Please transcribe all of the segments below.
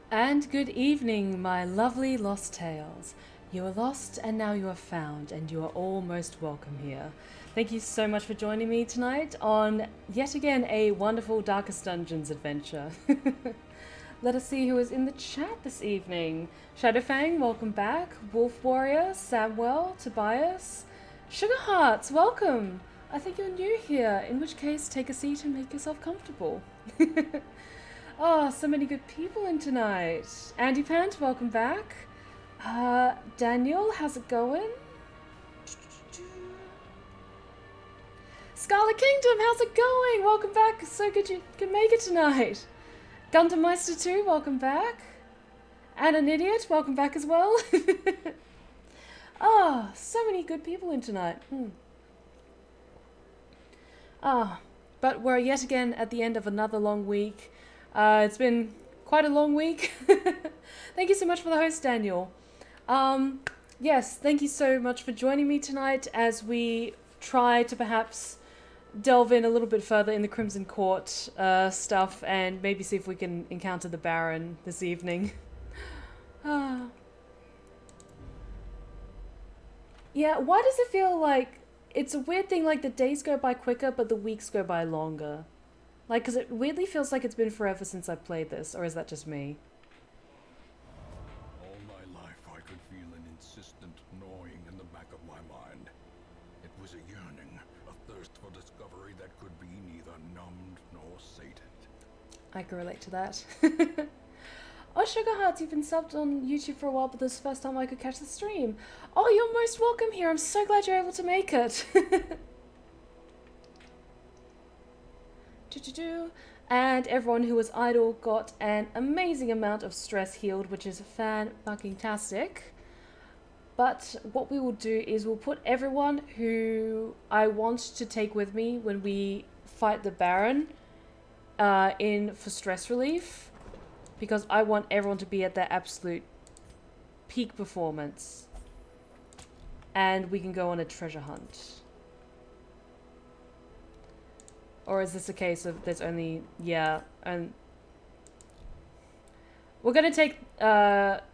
And good evening, my lovely lost tales. You are lost and now you are found, and you are all most welcome here. Thank you so much for joining me tonight on yet again a wonderful Darkest Dungeons adventure. Let us see who is in the chat this evening. Shadowfang, welcome back. Wolf Warrior, Samwell, Tobias, Sugar Hearts, welcome. I think you're new here, in which case take a seat and make yourself comfortable. Oh, so many good people in tonight. Andy Pant, welcome back. Daniel, how's it going? Scarlett Kingdom, how's it going? Welcome back. So good you can make it tonight. Gundam Meister 2, welcome back. And an idiot, welcome back as well. Ah, so many good people in tonight. But we're yet again at the end of another long week. It's been quite a long week. Thank you so much for the host, Daniel. Yes, thank you so much for joining me tonight as we try to perhaps delve in a little bit further in the Crimson Court stuff and maybe see if we can encounter the Baron this evening. Yeah, why does it feel like it's a weird thing, like the days go by quicker but the weeks go by longer? Like, because it weirdly feels like it's been forever since I played this, or is that just me? All my life I could feel an insistent gnawing in the back of my mind. It was a yearning, a thirst for discovery that could be neither numbed nor sated. I can relate to that. Oh, Sugar Hearts, you've been subbed on YouTube for a while, but this is the first time I could catch the stream. Oh, you're most welcome here. I'm so glad you're able to make it. And everyone who was idle got an amazing amount of stress healed, which is fan-fucking-tastic. But what we will do is we'll put everyone who I want to take with me when we fight the Baron in for stress relief, because I want everyone to be at their absolute peak performance. And we can go on a treasure hunt. Or is this a case of there's only... Yeah, and... We're going to take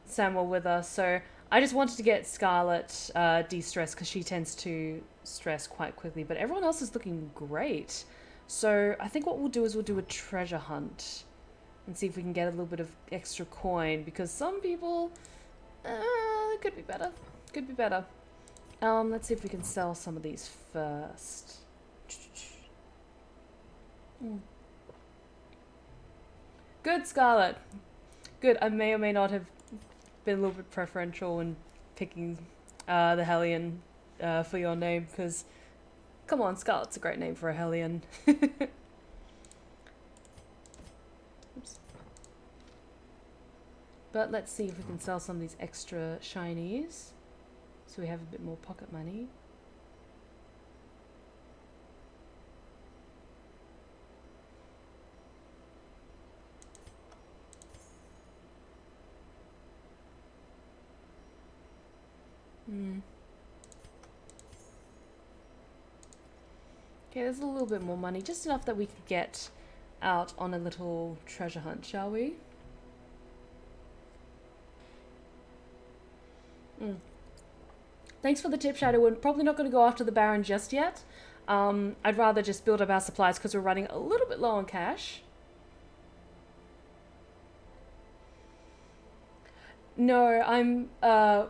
Samuel with us, so I just wanted to get Scarlett de-stressed because she tends to stress quite quickly, but everyone else is looking great. So I think what we'll do is we'll do a treasure hunt and see if we can get a little bit of extra coin, because some people... could be better. Could be better. Let's see if we can sell some of these first. Good, Scarlett. Good. I may or may not have been a little bit preferential in picking the Hellion for your name, because, come on, Scarlett's a great name for a Hellion. Oops. But let's see if we can sell some of these extra shinies, so we have a bit more pocket money. Okay, there's a little bit more money, just enough that we could get out on a little treasure hunt, shall we? Thanks for the tip, Shadow. We're probably not going to go after the Baron just yet. I'd rather just build up our supplies because we're running a little bit low on cash. No, I'm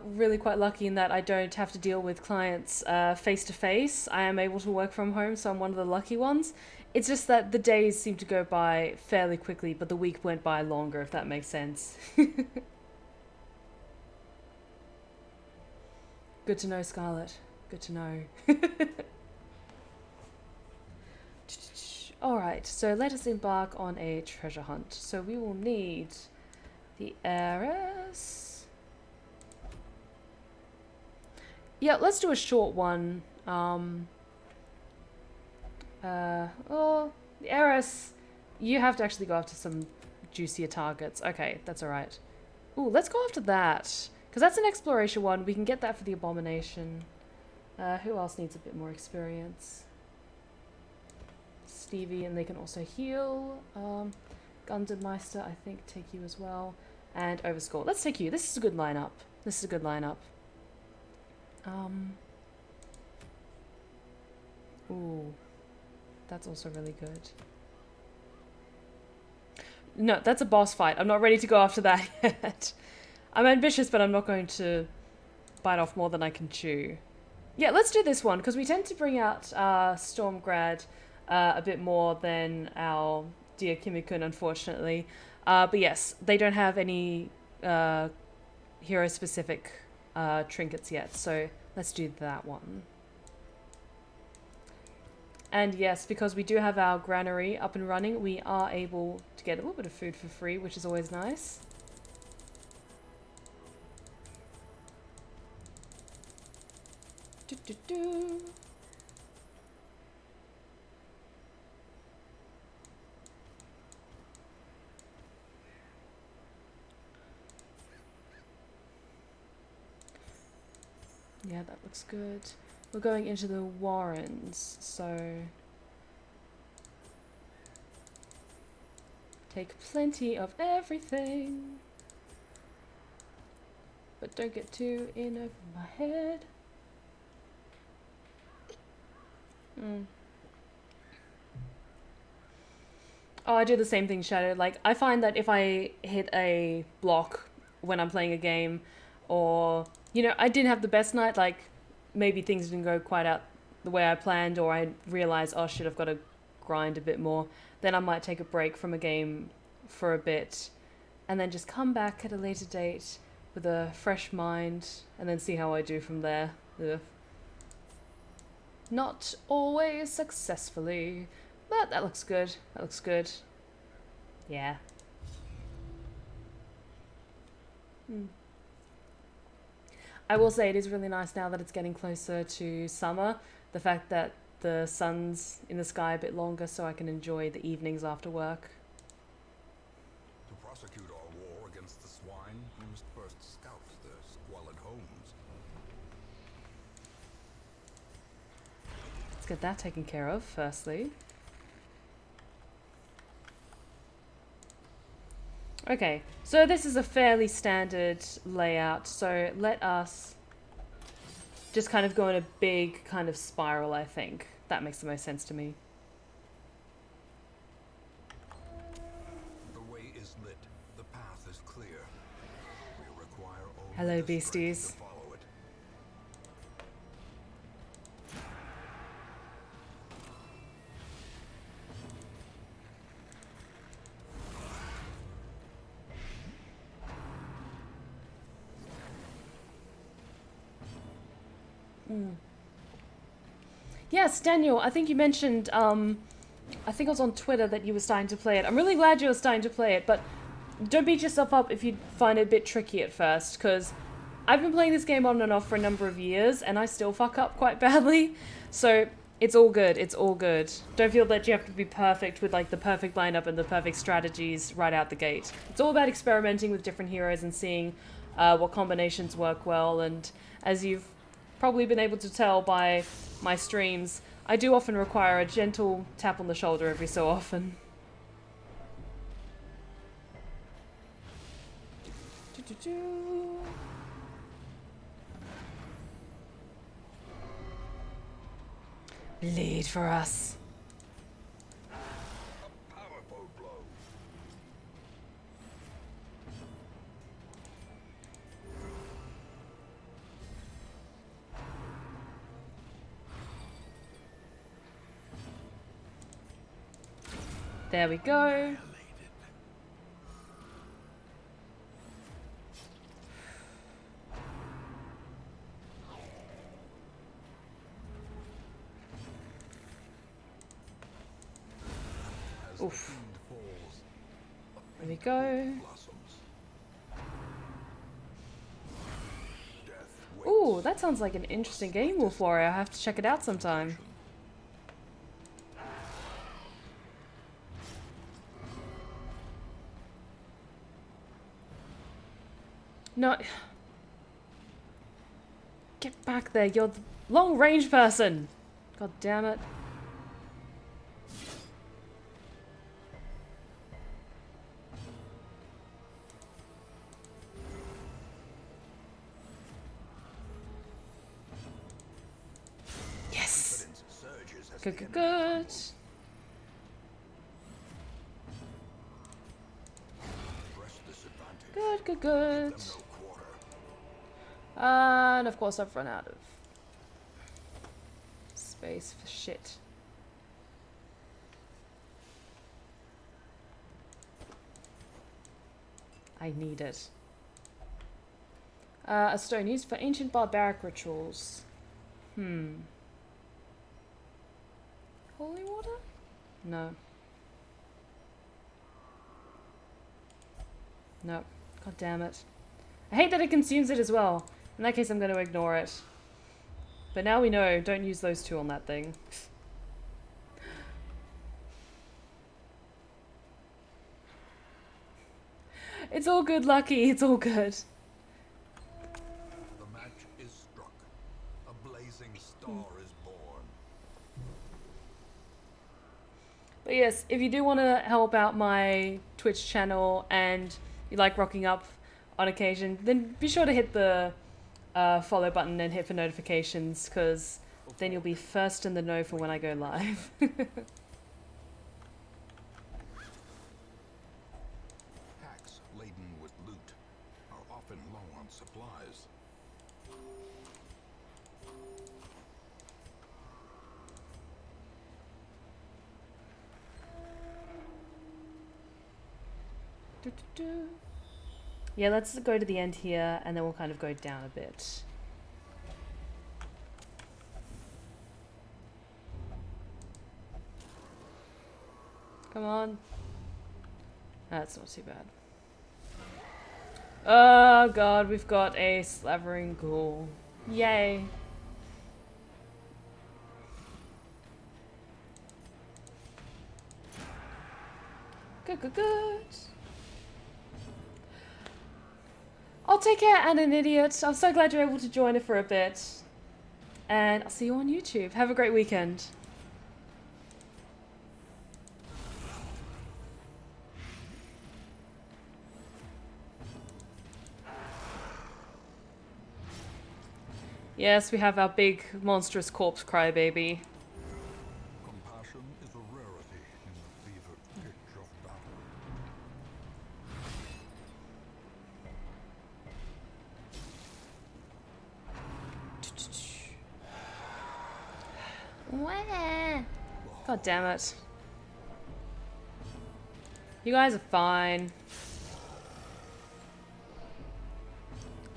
really quite lucky in that I don't have to deal with clients face to face. I am able to work from home, so I'm one of the lucky ones. It's just that the days seem to go by fairly quickly, but the week went by longer, if that makes sense. Good to know, Scarlett. Good to know. Alright, so let us embark on a treasure hunt. So we will need... the heiress. Yeah, let's do a short one. Oh, the heiress. You have to actually go after some juicier targets. Okay, that's alright. Ooh, let's go after that. Because that's an exploration one. We can get that for the abomination. Who else needs a bit more experience? Stevie, and they can also heal. Gundam Meister, I think, take you as well. and overscore. Let's take you. This is a good lineup. This is a good lineup. Ooh, that's also really good. No, that's a boss fight. I'm not ready to go after that yet. I'm ambitious, but I'm not going to bite off more than I can chew. Yeah, let's do this one, because we tend to bring out Stormgrad a bit more than our dear Kimikun, unfortunately. But yes, they don't have any hero-specific trinkets yet, so let's do that one. And yes, because we do have our granary up and running, we are able to get a little bit of food for free, which is always nice. Do. Yeah, that looks good. We're going into the Warrens, so take plenty of everything, but don't get too in over my head. Oh, I do the same thing, Shadow. Like, I find that if I hit a block when I'm playing a game, or, you know, I didn't have the best night, like, maybe things didn't go quite out the way I planned, or I realize, oh shit, I've got to grind a bit more, then I might take a break from a game for a bit, and then just come back at a later date with a fresh mind, and then see how I do from there. Ugh. Not always successfully, but that looks good. That looks good. Yeah. I will say it is really nice now that it's getting closer to summer. The fact that the sun's in the sky a bit longer, so I can enjoy the evenings after work. To prosecute our war against the swine, we must first scout their squalid homes. Let's get that taken care of, firstly. Okay, so this is a fairly standard layout, so let us just kind of go in a big kind of spiral, I think. That makes the most sense to me. The way is lit. The path is clear. We require only Hello, the strength beasties. to follow it. Yes, Daniel, I think you mentioned, I think it was on Twitter that you were starting to play it. I'm really glad you were starting to play it, but don't beat yourself up if you find it a bit tricky at first, because I've been playing this game on and off for a number of years, and I still fuck up quite badly, so it's all good, it's all good. Don't feel that you have to be perfect with, like, the perfect lineup and the perfect strategies right out the gate. It's all about experimenting with different heroes and seeing what combinations work well, and as you've probably been able to tell by my streams, I do often require a gentle tap on the shoulder every so often. Lead for us. A powerful blow. There we go. Oof. There we go. Ooh, that sounds like an interesting game, Wolf Warrior. I'll have to check it out sometime. No. Get back there. You're the long range person. God damn it. Good, good, good. Good, good, good. And of course I've run out of space for shit. I need it. A stone used for ancient barbaric rituals. Holy water? No. No. God damn it. I hate that it consumes it as well. In that case, I'm going to ignore it. But now we know, don't use those two on that thing. It's all good, Lucky. It's all good. The match is struck. A blazing star is born. But yes, if you do want to help out my Twitch channel and you like rocking up on occasion, then be sure to hit the follow button and hit for notifications, because then you'll be first in the know for when I go live. Packs laden with loot are often low on supplies. Yeah, let's go to the end here, and then we'll kind of go down a bit. Come on. That's not too bad. Oh god, we've got a slavering ghoul. Yay. Good, good, good. I'll take care, and an idiot. I'm so glad you're able to join it for a bit. And I'll see you on YouTube. Have a great weekend. Yes, we have our big monstrous corpse crybaby. Compassion is a rarity in the fevered pitch of battle. God damn it. You guys are fine.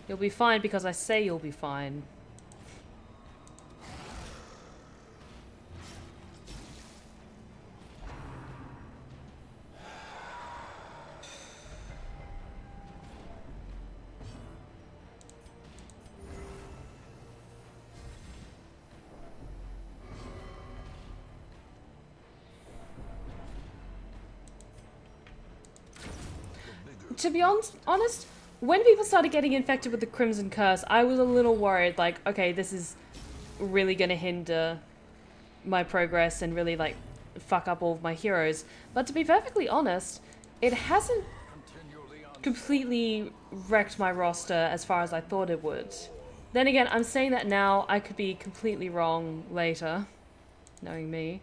You'll be fine because I say you'll be fine. To be honest, when people started getting infected with the Crimson Curse, I was a little worried, like, okay, this is really gonna hinder my progress and really, like, fuck up all of my heroes. But to be perfectly honest, it hasn't completely wrecked my roster as far as I thought it would. Then again, I'm saying that now, I could be completely wrong later, knowing me.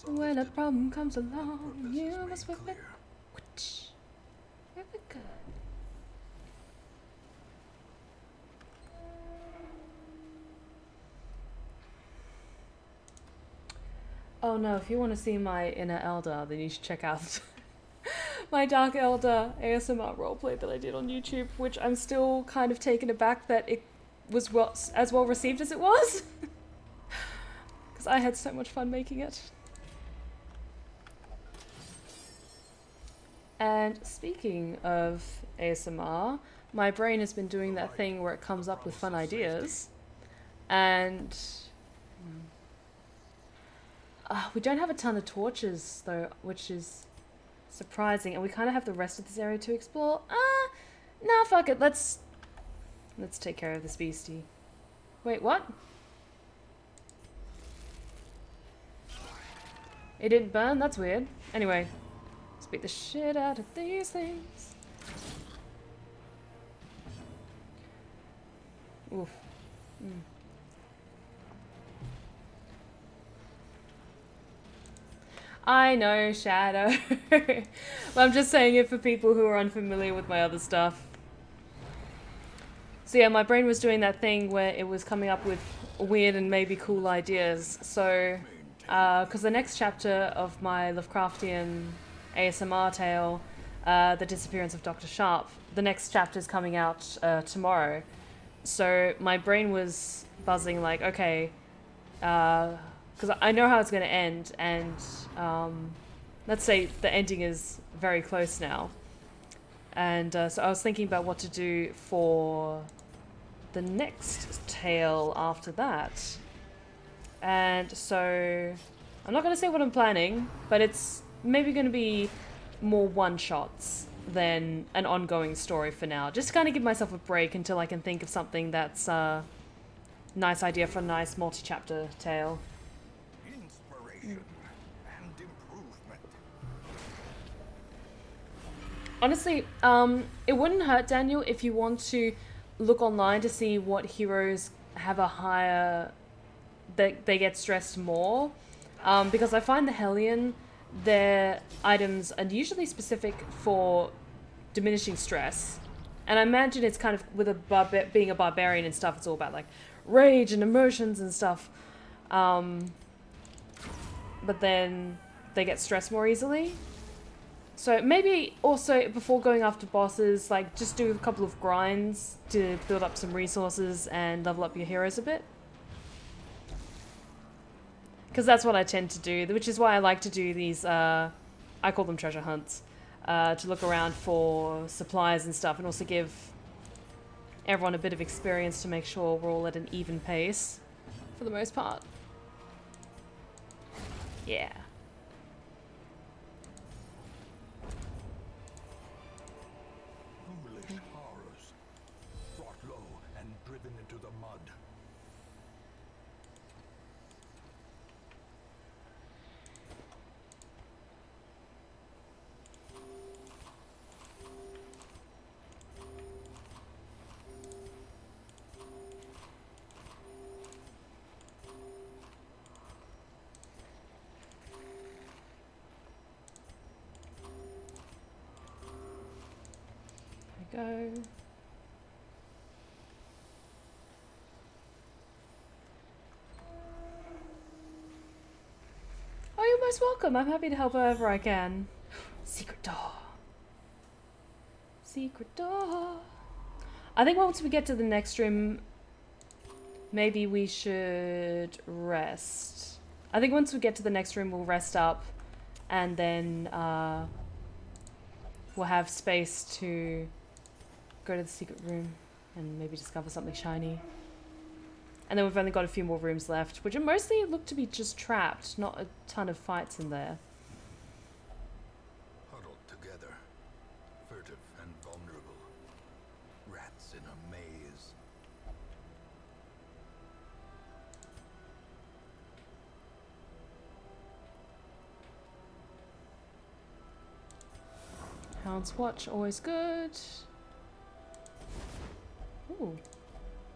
When a problem comes along, you must whip it. Whip it good. Oh no, if you want to see my inner elder, then you should check out my Dark Elder ASMR roleplay that I did on YouTube, which I'm still kind of taken aback that it was as well received as it was. Because I had so much fun making it. And speaking of ASMR, my brain has been doing that thing where it comes up with fun ideas. And we don't have a ton of torches though, which is surprising, and we kind of have the rest of this area to explore. Nah, fuck it. Let's take care of this beastie. Wait, what? It didn't burn? That's weird. Anyway, let's beat the shit out of these things. Oof. I know, Shadow. But I'm just saying it for people who are unfamiliar with my other stuff. So yeah, my brain was doing that thing where it was coming up with weird and maybe cool ideas. So, because the next chapter of my Lovecraftian ASMR tale, The Disappearance of Dr. Sharp, the next chapter is coming out tomorrow. So my brain was buzzing like, okay, because I know how it's going to end, and let's say the ending is very close now. And so I was thinking about what to do for the next tale after that. And so I'm not going to say what I'm planning, but it's maybe going to be more one-shots than an ongoing story for now. Just to kind of give myself a break until I can think of something that's a nice idea for a nice multi-chapter tale. Inspiration and improvement. Honestly, it wouldn't hurt, Daniel, if you want to look online to see what heroes have a higher... they get stressed more. Because I find the Hellion, their items are usually specific for diminishing stress. And I imagine it's kind of, with a being a barbarian and stuff, it's all about like rage and emotions and stuff. But then they get stressed more easily. So maybe also before going after bosses, like just do a couple of grinds to build up some resources and level up your heroes a bit. Because that's what I tend to do, which is why I like to do these, I call them treasure hunts, to look around for supplies and stuff, and also give everyone a bit of experience to make sure we're all at an even pace, for the most part. Yeah. Foolish horrors, brought low and driven into the mud. Go. Oh, you're most welcome. I'm happy to help however I can. Secret door. Secret door. I think once we get to the next room, maybe we should rest. I think once we get to the next room, we'll rest up, and then we'll have space to go to the secret room and maybe discover something shiny. And then we've only got a few more rooms left, which are mostly look to be just trapped, not a ton of fights in there. Huddled together, furtive and vulnerable. Rats in a maze. Hound's Watch, always good. Ooh.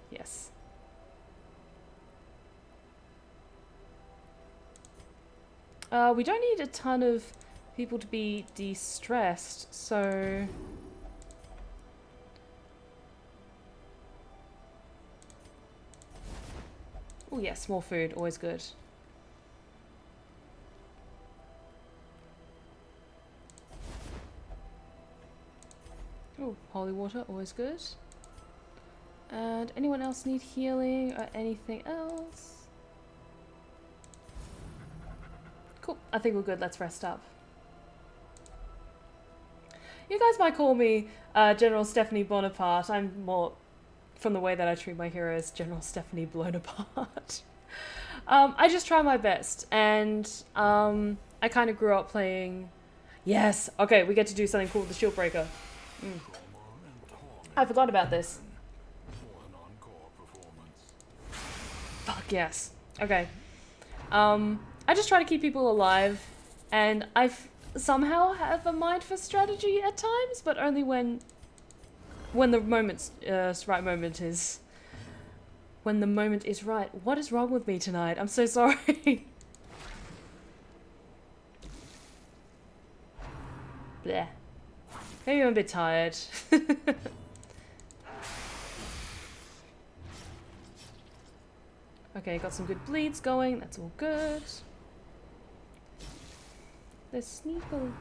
Yes. We don't need a ton of people to be de-stressed, so... Oh yes, more food, always good. Oh, holy water, always good. And anyone else need healing or anything else? Cool, I think we're good, let's rest up. You guys might call me General Stephanie Bonaparte. I'm more, from the way that I treat my heroes, General Stephanie blown apart. I just try my best, and I kind of grew up playing... Yes. Okay, we get to do something cool with the shield breaker. I forgot about this. Fuck yes. Okay. I just try to keep people alive, and I somehow have a mind for strategy at times, but only when the moment's right moment is. When the moment is right. What is wrong with me tonight? I'm so sorry. Bleh. Maybe I'm a bit tired. Okay, got some good bleeds going. That's all good. The Sneeple.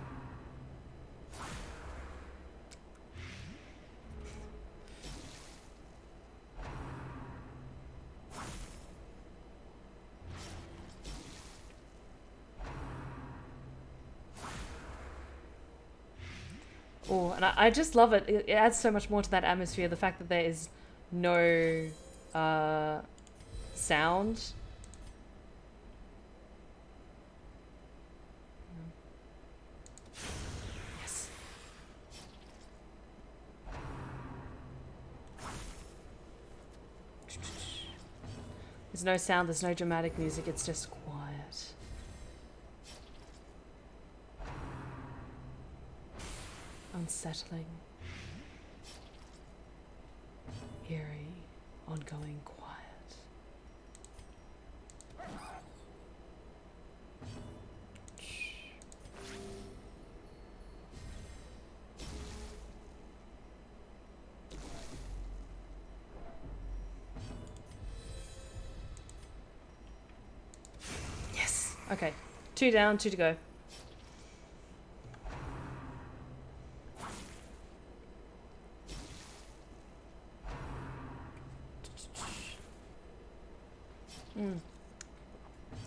Oh, and I just love it. It adds so much more to that atmosphere. The fact that there is no sound. Yes. There's no sound, there's no dramatic music, it's just quiet. Unsettling. Eerie. Ongoing quiet. Yes. Okay. 2 down, 2 to go.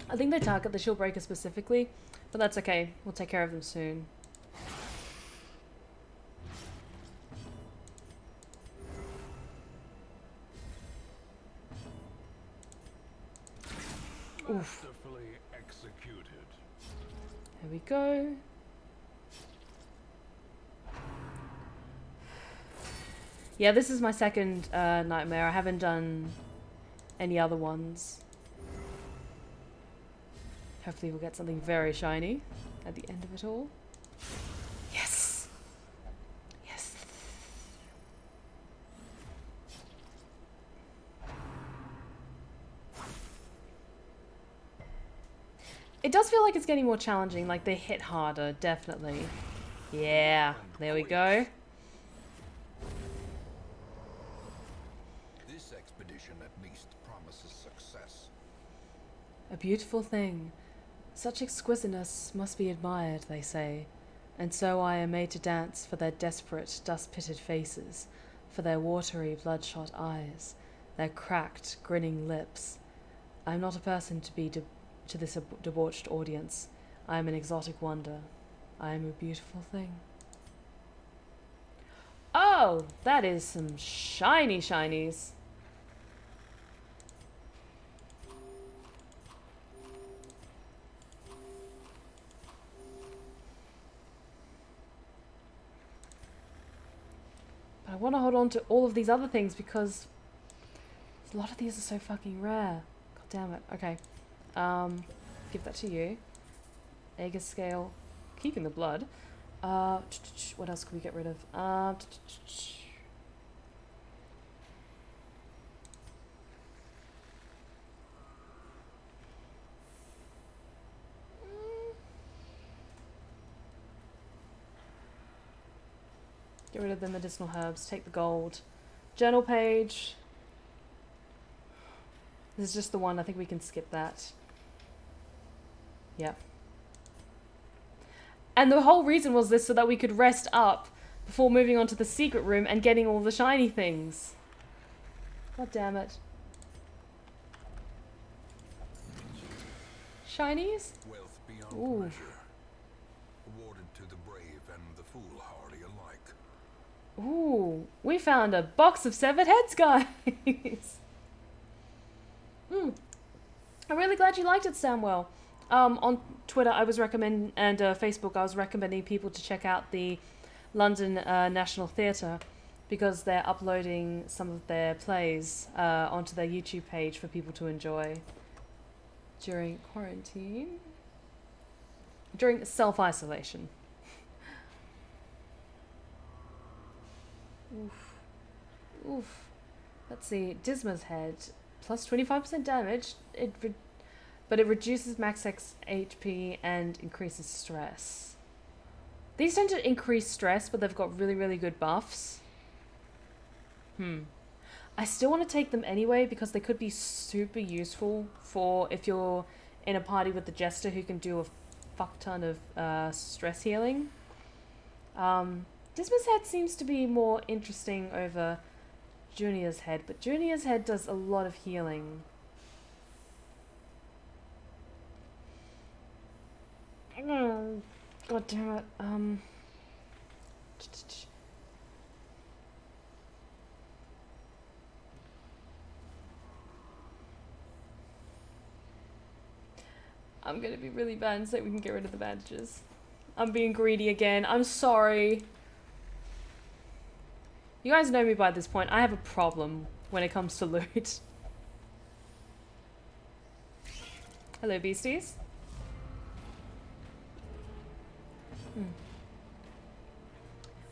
I think they target the shield breaker specifically, but that's okay. We'll take care of them soon. Oof. There we go. Yeah, this is my second nightmare. I haven't done any other ones. Hopefully we'll get something very shiny at the end of it all. Yes! Yes! It does feel like it's getting more challenging, like they hit harder, definitely. Yeah, there we go. This expedition at least promises success. A beautiful thing. Such exquisiteness must be admired, they say, and so I am made to dance for their desperate, dust-pitted faces, for their watery, bloodshot eyes, their cracked, grinning lips. I am not a person to be to this debauched audience. I am an exotic wonder. I am a beautiful thing. Oh, that is some shiny shinies. But I want to hold on to all of these other things because a lot of these are so fucking rare. God damn it. Okay. Give that to you. Aegis scale. Keeping the blood. What else can we get rid of? Get rid of the medicinal herbs. Take the gold. Journal page. This is just the one. I think we can skip that. Yeah. And the whole reason was this so that we could rest up before moving on to the secret room and getting all the shiny things. God damn it. Shinies? Wealth beyond Ooh. measure. Awarded to the brave and the foolhardy alike. Ooh, we found a box of severed heads, guys. I'm really glad you liked it, Samuel. On Twitter, I was recommending, and Facebook, I was recommending people to check out the London National Theatre because they're uploading some of their plays onto their YouTube page for people to enjoy during quarantine, during self-isolation. Oof. Oof. Let's see. Disma's head. Plus 25% damage. But it reduces max HP and increases stress. These tend to increase stress, but they've got really, really good buffs. I still want to take them anyway because they could be super useful for if you're in a party with the Jester who can do a fuck ton of stress healing. Disma's head seems to be more interesting over Junior's head, but Junior's head does a lot of healing. God damn it. I'm gonna be really bad so we can get rid of the bandages. I'm being greedy again. I'm sorry. You guys know me by this point. I have a problem when it comes to loot. Hello, beasties.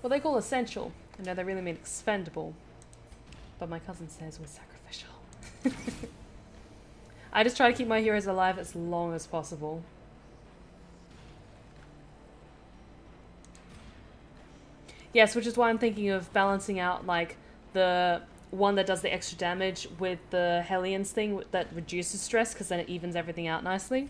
Well, they call essential. I know they really mean expendable. But my cousin says we're sacrificial. I just try to keep my heroes alive as long as possible. Yes, which is why I'm thinking of balancing out, like, the one that does the extra damage with the Hellions thing that reduces stress, because then it evens everything out nicely.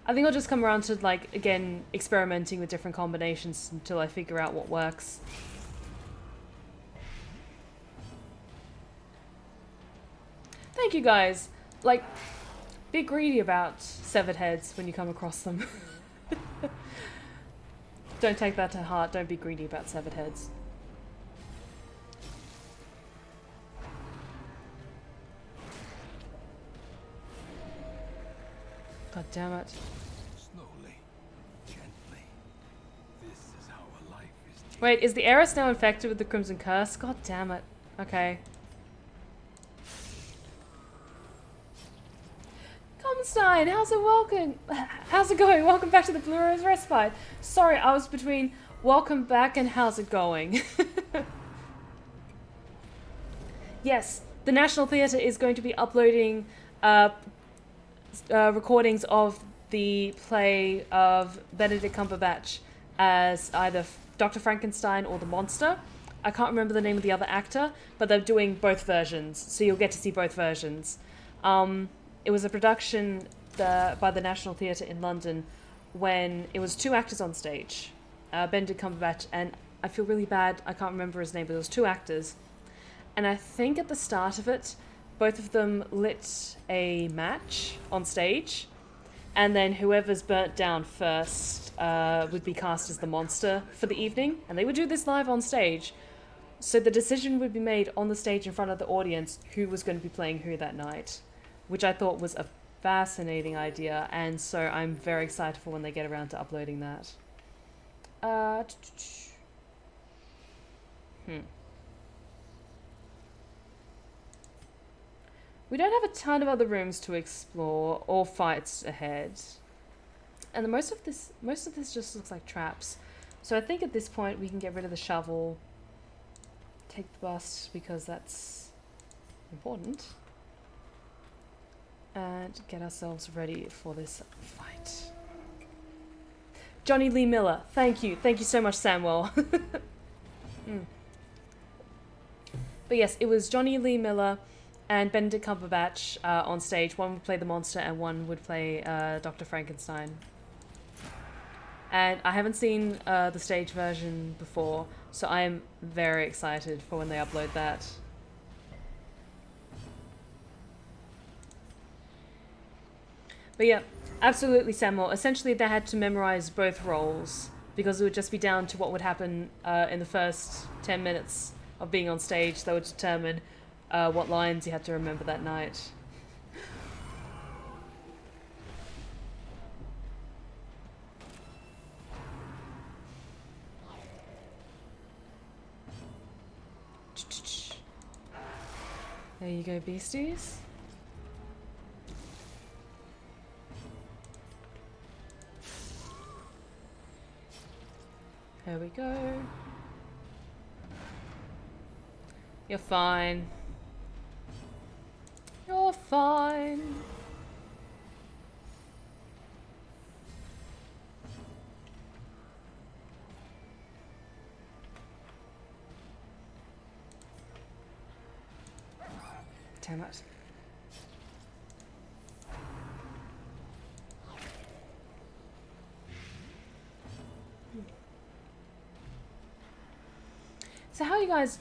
I think I'll just come around to, like, again, experimenting with different combinations until I figure out what works. Thank you, guys. Like, be greedy about severed heads when you come across them. Don't take that to heart. Don't be greedy about severed heads. God damn it. Slowly, gently. This is how a life is taken. Wait, is the heiress now infected with the Crimson Curse? God damn it. Okay. Stein, how's it welcome? How's it going? Welcome back to the Blue Rose Respite. Sorry, I was between welcome back and how's it going? Yes, the National Theatre is going to be uploading recordings of the play of Benedict Cumberbatch as either Dr. Frankenstein or the Monster. I can't remember the name of the other actor, but they're doing both versions, so you'll get to see both versions. It was a production by the National Theatre in London when it was 2 actors on stage. Benedict Cumberbatch, and I feel really bad, I can't remember his name, but there was 2 actors. And I think at the start of it, both of them lit a match on stage, and then whoever's burnt down first would be cast as the monster for the evening, and they would do this live on stage. So the decision would be made on the stage in front of the audience who was going to be playing who that night, which I thought was a fascinating idea, and so I'm very excited for when they get around to uploading that. We don't have a ton of other rooms to explore or fights ahead, and most of this just looks like traps. So I think at this point we can get rid of the shovel, take the bus because that's important, and get ourselves ready for this fight. Johnny Lee Miller, thank you so much, Samuel. But yes, it was Johnny Lee Miller and Benedict Cumberbatch on stage. One would play the monster and one would play Dr. Frankenstein. And I haven't seen the stage version before, so I am very excited for when they upload that. But yeah, absolutely, Samuel. Essentially, they had to memorize both roles because it would just be down to what would happen in the first 10 minutes of being on stage. That would determine what lines you had to remember that night. There you go, beasties. There we go. You're fine. You're fine. Damn it. So how are you guys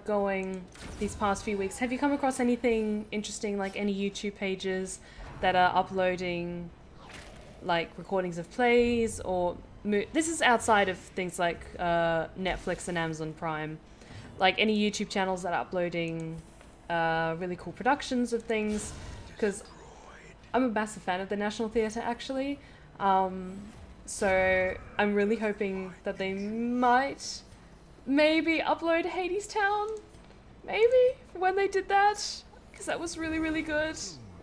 going these past few weeks? Have you come across anything interesting, like any YouTube pages that are uploading like recordings of plays or this is outside of things like Netflix and Amazon Prime, like any YouTube channels that are uploading really cool productions of things, because I'm a massive fan of the National Theatre actually, so I'm really hoping that they might maybe upload Hades Town, maybe, when they did that, because that was really, really good,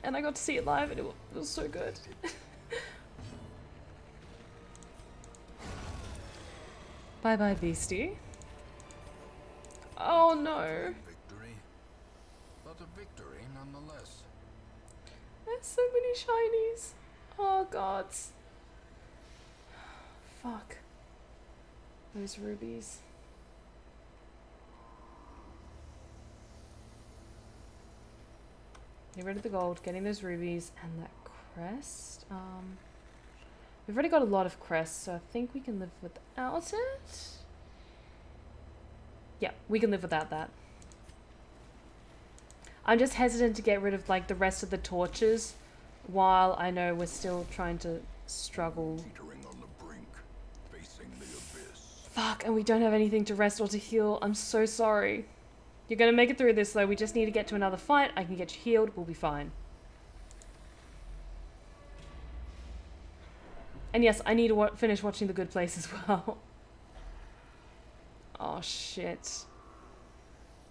and I got to see it live and it was so good. Bye bye, beastie. Oh no. Victory, but a victory nonetheless. There's so many shinies. Oh gods. Fuck. Those rubies. Get rid of the gold, getting those rubies, and that crest. We've already got a lot of crests, so I think we can live without it. Yeah, we can live without that. I'm just hesitant to get rid of like the rest of the torches while I know we're still trying to struggle. Teetering on the brink, facing the abyss. Fuck, and we don't have anything to rest or to heal. I'm so sorry. You're gonna make it through this though. We just need to get to another fight. I can get you healed. We'll be fine. And yes, I need to finish watching The Good Place as well. Oh shit.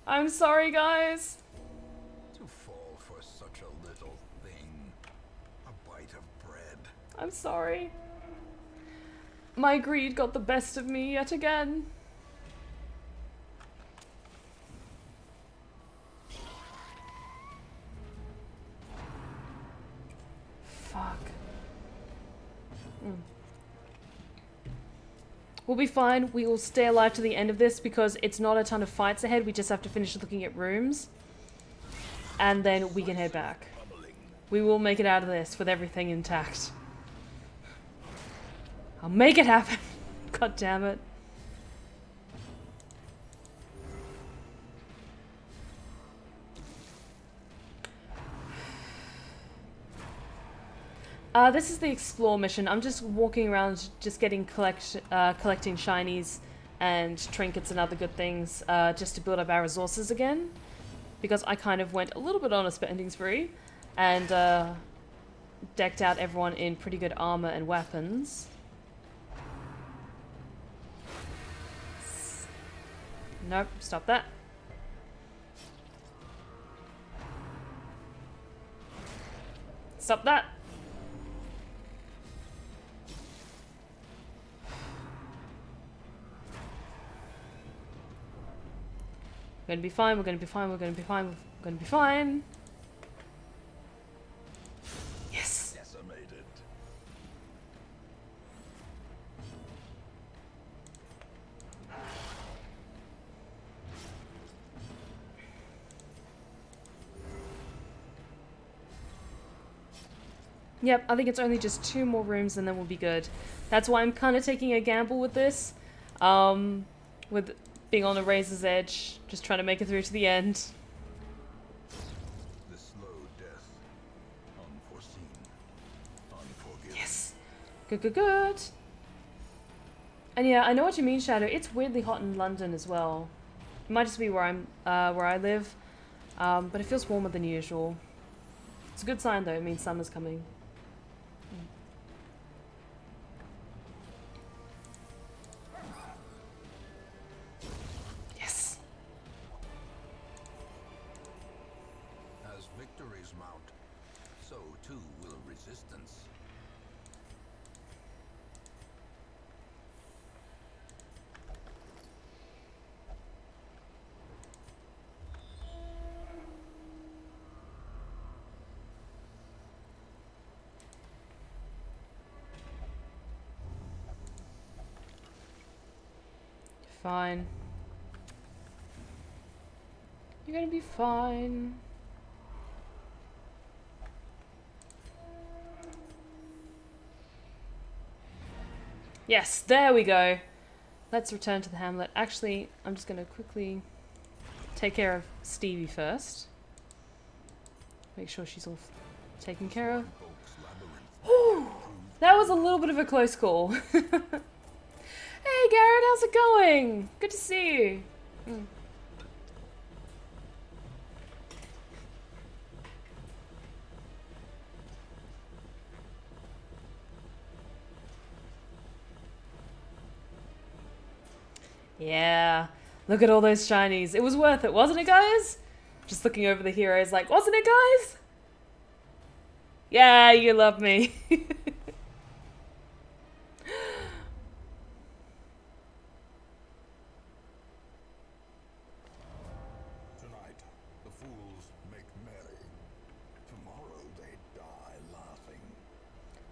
I'm sorry, guys. To fall for such a little thing. A bite of bread. I'm sorry. My greed got the best of me yet again. Fuck. We'll be fine. We will stay alive to the end of this because it's not a ton of fights ahead. We just have to finish looking at rooms. And then we can head back. We will make it out of this with everything intact. I'll make it happen. God damn it. This is the explore mission. I'm just walking around, just getting collecting shinies and trinkets and other good things, just to build up our resources again. Because I kind of went a little bit on a spending spree and decked out everyone in pretty good armor and weapons. Nope, stop that. Stop that. We're gonna be fine, we're gonna be fine, we're gonna be fine, we're gonna be fine. Yes! Decimated. Yep, I think it's only just 2 more rooms and then we'll be good. That's why I'm kind of taking a gamble with this. With being on a razor's edge, just trying to make it through to the end. The slow death. Unforeseen. Unforgiven. Yes! Good, good, good! And yeah, I know what you mean, Shadow. It's weirdly hot in London as well. It might just be where I live. But it feels warmer than usual. It's a good sign though, it means summer's coming. fine. You're gonna be fine. Yes, there we go. Let's return to the hamlet. Actually, I'm just gonna quickly take care of Stevie first. Make sure she's all taken care of. Whew, that was a little bit of a close call. Hey Garrett, how's it going? Good to see you. Yeah, look at all those shinies. It was worth it, wasn't it, guys? Just looking over the heroes like, wasn't it, guys? Yeah, you love me. Tonight, the fools make merry. Tomorrow they die laughing.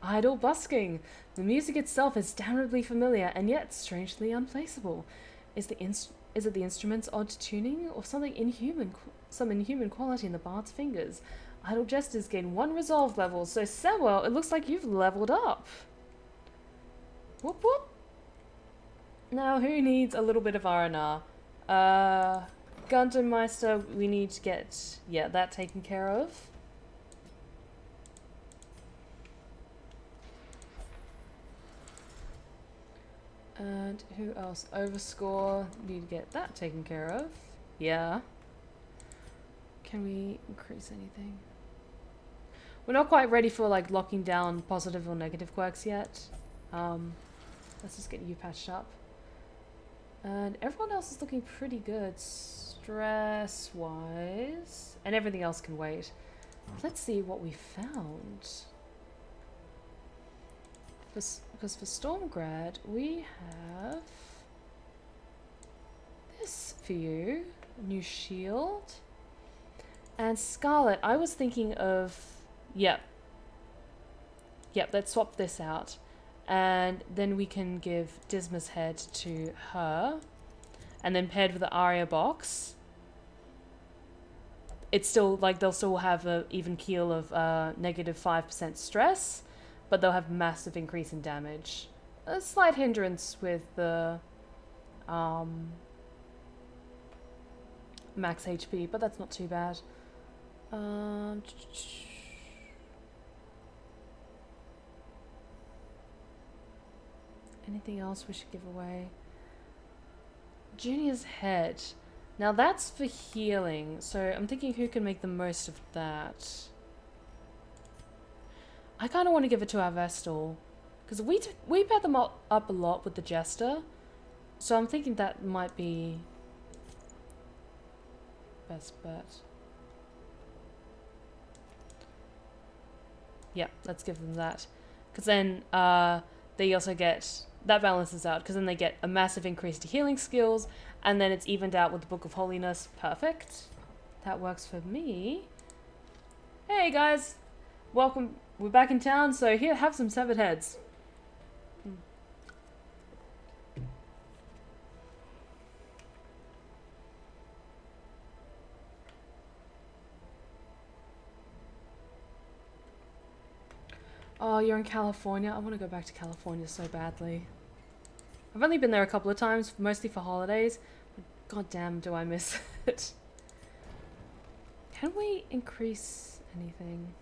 Idle busking. The music itself is damnably familiar and yet strangely unplaceable. Is it the instrument's odd tuning or something inhuman? Some inhuman quality in the bard's fingers. Idle jesters gain 1 resolve level, so Samuel, it looks like you've leveled up. Whoop whoop. Now, who needs a little bit of R&R? Gundenmeister, we need to get, yeah, that taken care of. And who else? Overscore, need to get that taken care of. Yeah. Can we increase anything? We're not quite ready for like locking down positive or negative quirks yet. Let's just get you patched up. And everyone else is looking pretty good stress-wise. And everything else can wait. Let's see what we found. Because for Stormgrad, we have this for you. A new shield. And Scarlett, I was thinking of... Yep, let's swap this out. And then we can give Disma's head to her. And then paired with the Aria box. It's still, like, they'll still have an even keel of negative 5% stress. But they'll have massive increase in damage. A slight hindrance with the max HP, but that's not too bad. Anything else we should give away? Junior's head. Now that's for healing, so I'm thinking who can make the most of that. I kind of want to give it to our Vestal, because we paired them up a lot with the Jester, so I'm thinking that might be best bet. Yeah, let's give them that, because then they also get, that balances out, because then they get a massive increase to healing skills, and then it's evened out with the Book of Holiness. Perfect. That works for me. Hey guys, welcome. We're back in town, so here, have some severed heads. Oh, you're in California? I want to go back to California so badly. I've only been there a couple of times, mostly for holidays. God damn, do I miss it. Can we increase anything?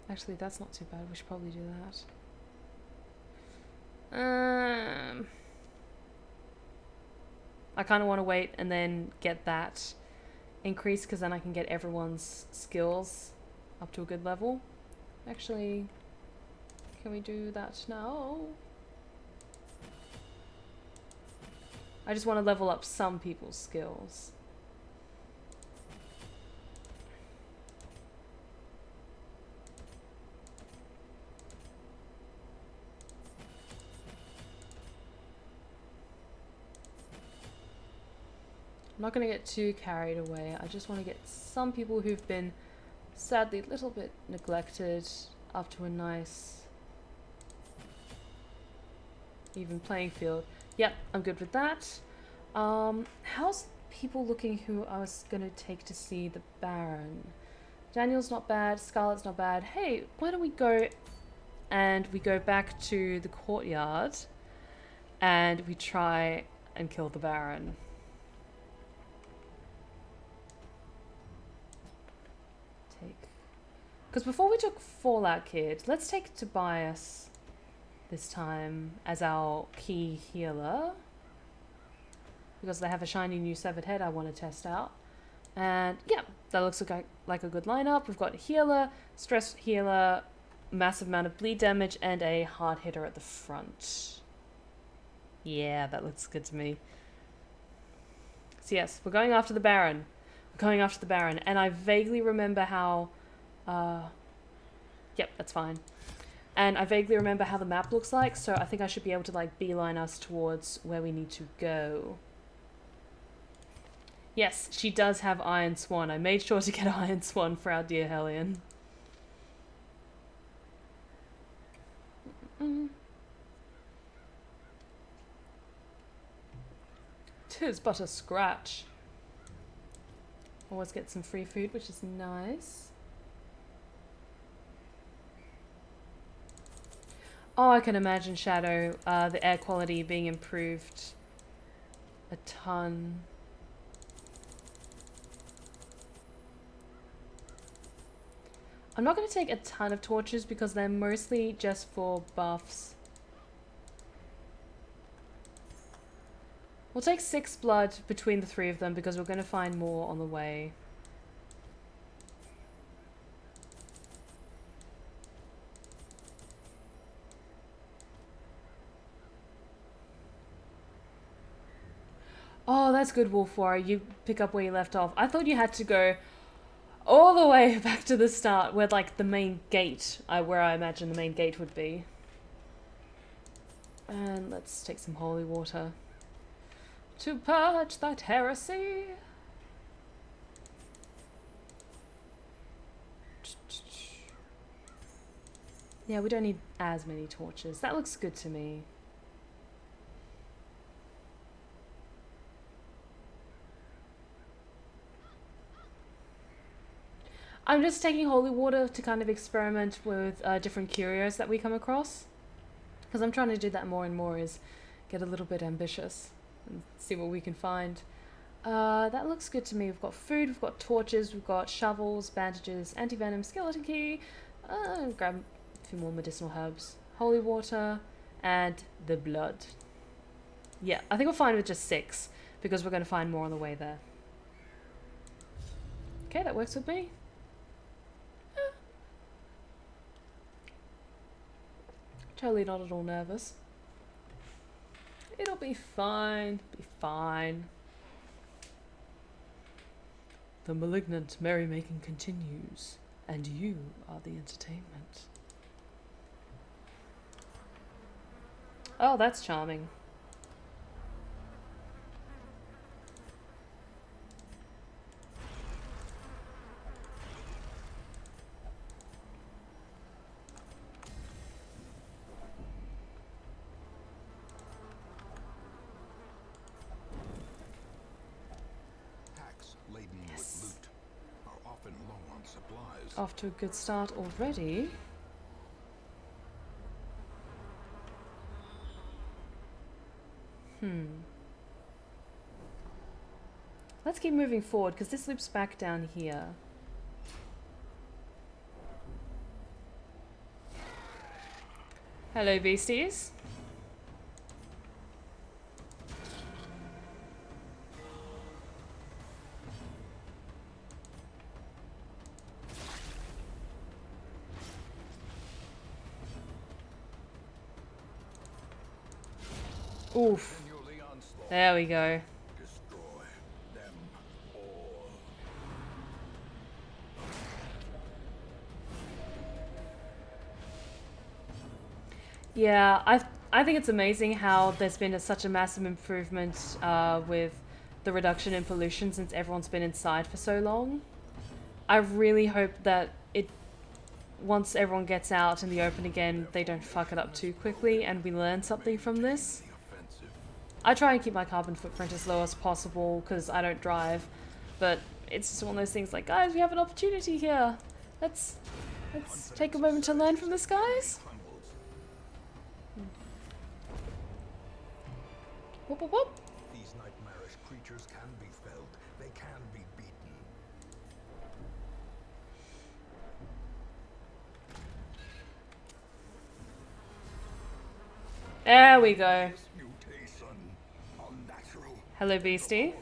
Actually, that's not too bad. We should probably do that. I kind of want to wait and then get that increase, because then I can get everyone's skills up to a good level. Actually, can we do that now? I just want to level up some people's skills. I'm not going to get too carried away. I just want to get some people who've been sadly a little bit neglected up to a nice even playing field. Yep, I'm good with that. How's people looking who I was going to take to see the Baron? Daniel's not bad. Scarlett's not bad. Hey, why don't we go and we go back to the courtyard and we try and kill the Baron. Because before we took Fallout Kid, let's take Tobias this time as our key healer. Because they have a shiny new severed head I want to test out. And yeah, that looks like a good lineup. We've got healer, stress healer, massive amount of bleed damage, and a hard hitter at the front. Yeah, that looks good to me. So yes, we're going after the Baron. We're going after the Baron. And I vaguely remember how... yep, that's fine. And I vaguely remember how the map looks like, so I think I should be able to like beeline us towards where we need to go. Yes, she does have Iron Swan. I made sure to get Iron Swan for our dear Hellion. Tis but a scratch. Always get some free food, which is nice. Oh, I can imagine, Shadow, the air quality being improved a ton. I'm not going to take a ton of torches because they're mostly just for buffs. We'll take 6 blood between the 3 of them because we're going to find more on the way. Oh, that's good, Wolf Warrior. You pick up where you left off. I thought you had to go all the way back to the start where, like, the main gate, where I imagine the main gate would be. And let's take some holy water to purge that heresy. Yeah, we don't need as many torches. That looks good to me. I'm just taking holy water to kind of experiment with different curios that we come across. Because I'm trying to do that more and more, is get a little bit ambitious and see what we can find. That looks good to me. We've got food, we've got torches, we've got shovels, bandages, anti-venom, skeleton key. Grab a few more medicinal herbs. Holy water, and the blood. Yeah, I think we're fine with just 6, because we're going to find more on the way there. Okay, that works with me. Totally not at all nervous. It'll be fine, be fine. The malignant merrymaking continues, and you are the entertainment. Oh, that's charming. Off to a good start already. Let's keep moving forward because this loops back down here. Hello, beasties. Oof. There we go. Destroy them all. Yeah, I think it's amazing how there's been such a massive improvement with the reduction in pollution since everyone's been inside for so long. I really hope that once everyone gets out in the open again, they don't fuck it up too quickly and we learn something from this. I try and keep my carbon footprint as low as possible because I don't drive, but it's just one of those things like, guys, we have an opportunity here. Let's take a moment to learn from this, guys. Whoop, whoop, whoop. These nightmarish creatures can be felled. They can be beaten. There we go. Mutation. Unnatural. Hello, beastie.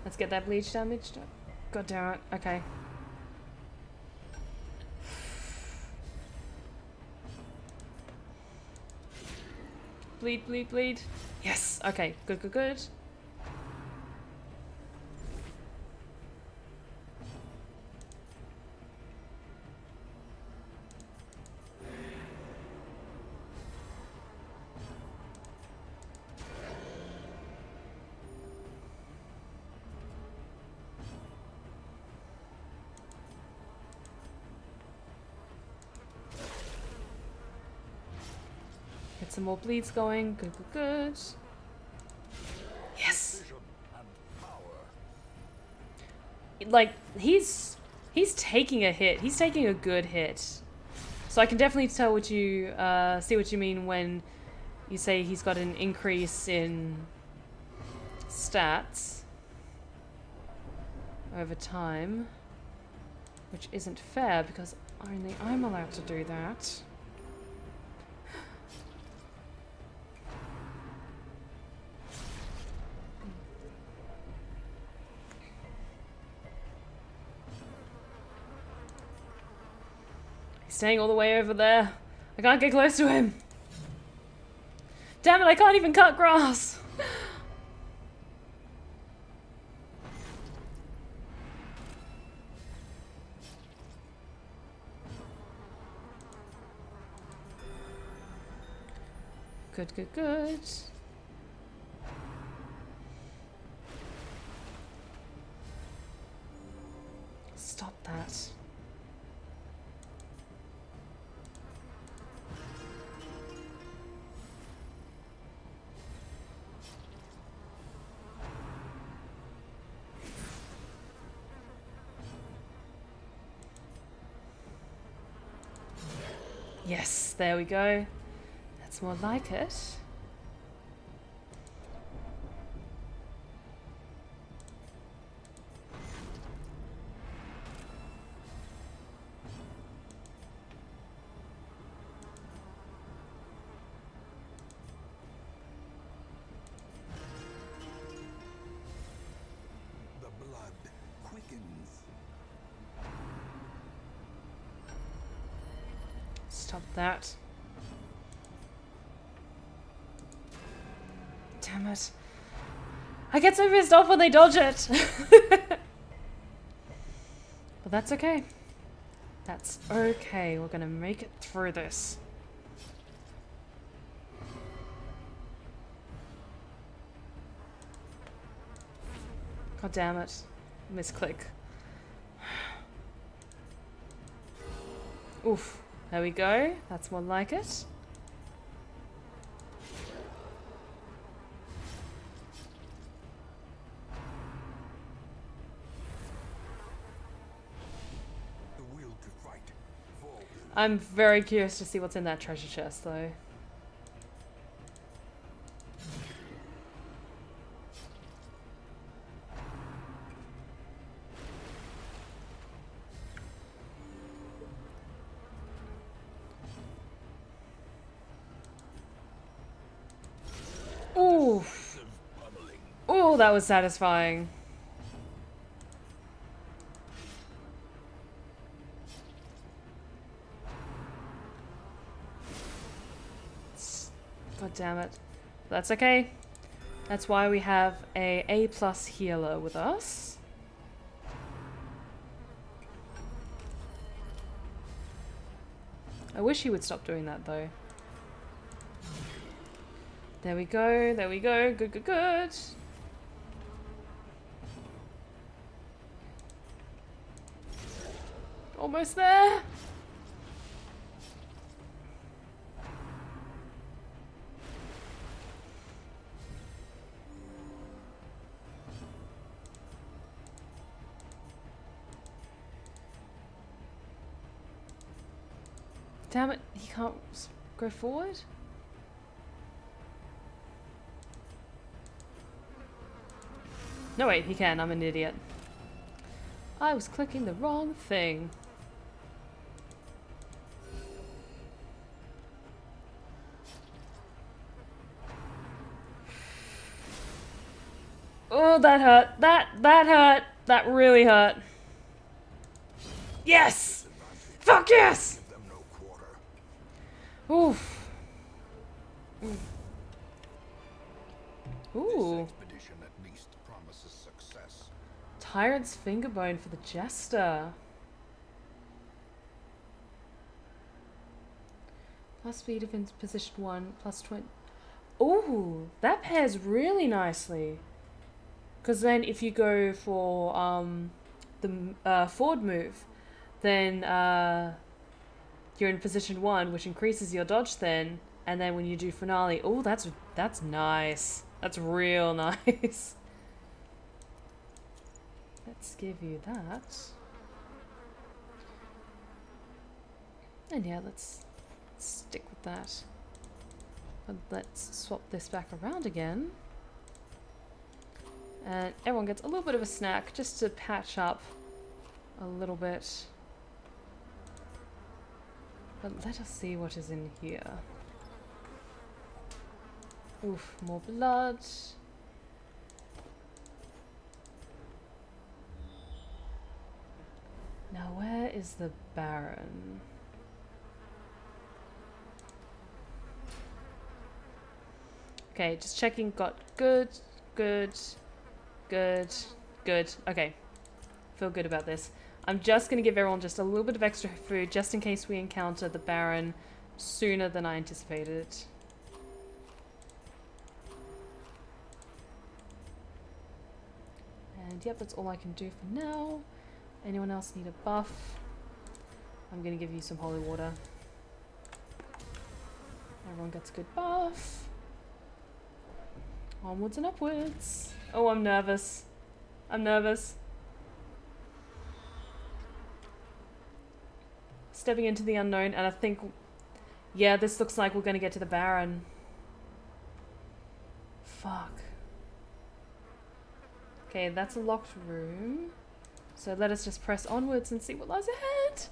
Let's get that bleach damaged. God damn it. Okay. Bleed, bleed, bleed. Yes. Okay. Good, good, good. Get some more bleeds going. Good, good, good. Yes. Like, he's taking a hit. He's taking a good hit. So I can definitely tell what you, see what you mean when you say he's got an increase in stats over time, which isn't fair because only I'm allowed to do that. Staying all the way over there. I can't get close to him. Damn it, I can't even cut grass. Good, good, good. Stop that. Yes, there we go. That's more like it. The blood quickens. Stop that. Damn it. I get so pissed off when they dodge it. But that's okay. That's okay. We're gonna make it through this. God damn it. Misclick. Oof. There we go. That's more like it. The will to fight. Forward. I'm very curious to see what's in that treasure chest, though. Ooh. Ooh, that was satisfying. God damn it. That's okay. That's why we have a A+ healer with us. I wish he would stop doing that though. There we go, there we go. Good, good, good. Almost there. Damn it, he can't go forward? No wait, he can, I'm an idiot. I was clicking the wrong thing. Oh, that hurt. That hurt. That really hurt. Yes! Fuck yes! Oof. Ooh. Tyrant's fingerbone for the jester. Plus speed if in position 1, plus 20. Ooh, that pairs really nicely. Because then if you go for the forward move, then you're in position 1, which increases your dodge then. And then when you do finale, oh, that's nice. That's real nice. Let's give you that. And yeah, let's stick with that. But let's swap this back around again. And everyone gets a little bit of a snack just to patch up a little bit. But let us see what is in here. Oof, more blood. Now where is the Baron? Okay, just checking, got good, good, good, good. Okay, feel good about this. I'm just going to give everyone just a little bit of extra food just in case we encounter the Baron sooner than I anticipated. And yep, that's all I can do for now. Anyone else need a buff? I'm going to give you some holy water. Everyone gets a good buff. Onwards and upwards. Oh, I'm nervous. I'm nervous. Stepping into the unknown, and I think, yeah, this looks like we're going to get to the Baron. Fuck. Okay, that's a locked room. So let us just press onwards and see what lies ahead.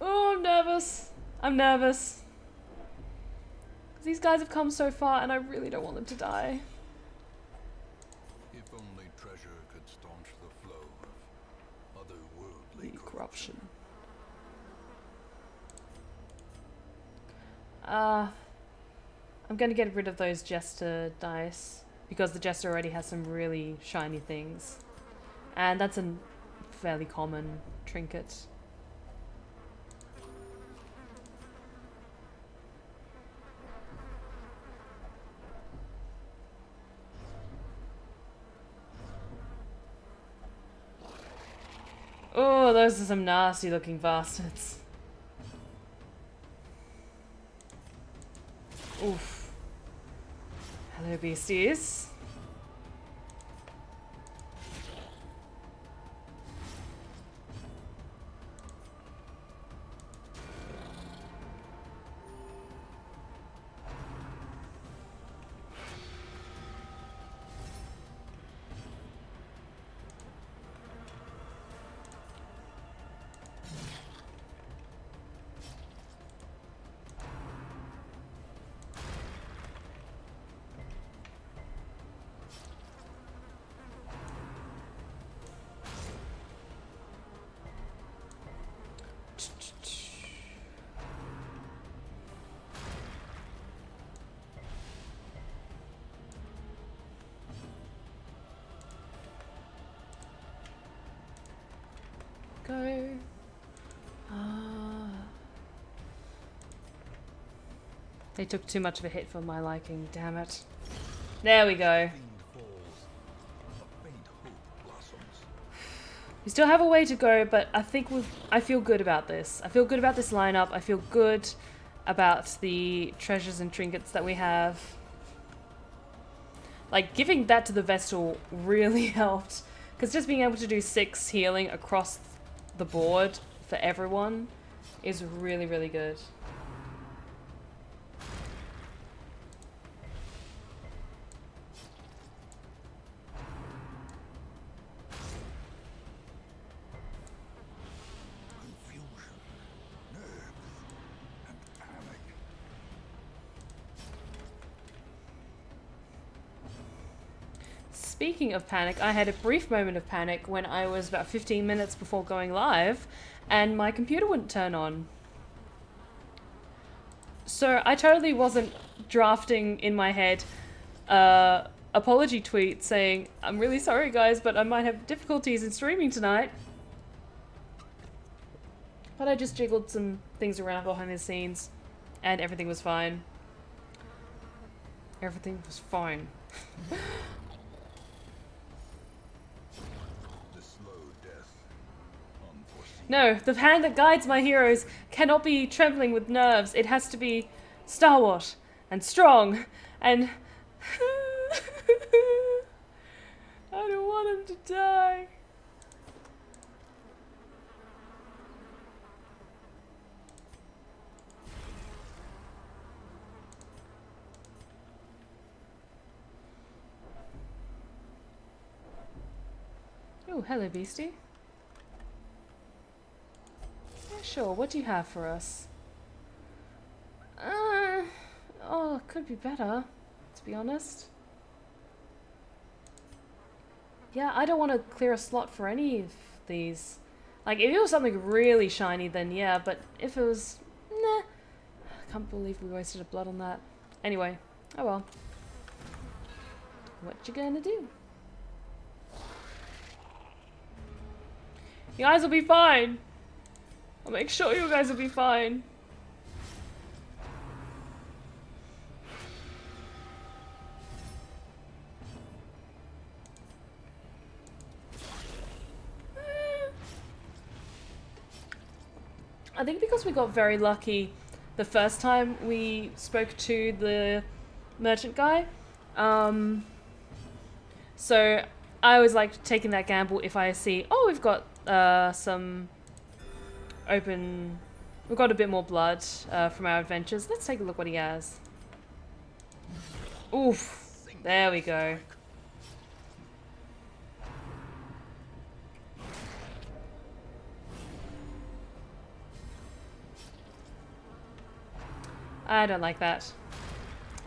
Oh, I'm nervous. I'm nervous. These guys have come so far and I really don't want them to die. If only treasure could staunch the flow of otherworldly corruption. I'm going to get rid of those Jester dice because the Jester already has some really shiny things. And that's a fairly common trinket. Oh, those are some nasty looking bastards. Oof. Hello, beasties. Go. They took too much of a hit for my liking, damn it. There we go. We still have a way to go, but I think I feel good about this. I feel good about this lineup. I feel good about the treasures and trinkets that we have. Like, giving that to the Vestal really helped. Because just being able to do 6 healing across the board for everyone is really, really good. speaking of panic, I had a brief moment of panic when I was about 15 minutes before going live and my computer wouldn't turn on. So I totally wasn't drafting in my head apology tweet saying, I'm really sorry guys, but I might have difficulties in streaming tonight. But I just jiggled some things around behind the scenes and everything was fine. Everything was fine. No, the hand that guides my heroes cannot be trembling with nerves. It has to be stalwart and strong and... I don't want him to die. Oh, hello, Beastie. Yeah, sure, what do you have for us? Oh, it could be better, to be honest. Yeah, I don't want to clear a slot for any of these. Like, if it was something really shiny, then yeah, but if it was... Nah. I can't believe we wasted a blood on that. Anyway, oh well. What you gonna do? You guys will be fine. I'll make sure you guys will be fine. I think because we got very lucky the first time we spoke to the merchant guy. So I always like taking that gamble if I see, oh, we've got some open... We've got a bit more blood from our adventures. Let's take a look what he has. Oof. There we go. I don't like that.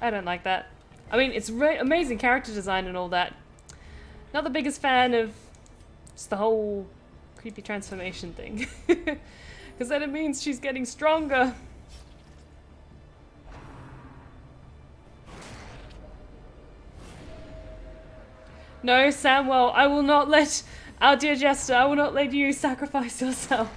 I don't like that. I mean, it's amazing character design and all that. Not the biggest fan of just the whole creepy transformation thing. Because then it means she's getting stronger. No, Samuel, I will not let... Our dear Jester, I will not let you sacrifice yourself.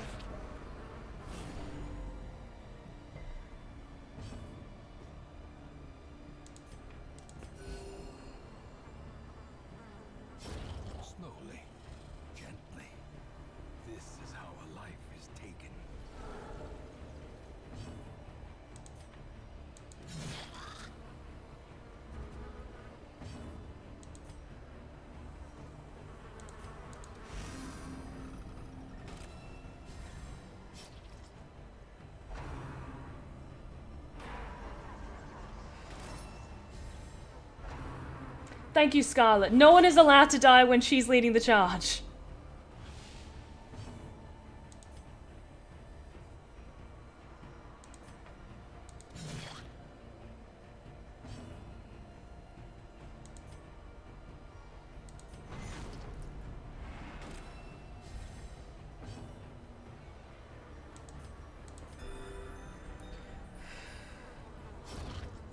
Thank you, Scarlett. No one is allowed to die when she's leading the charge.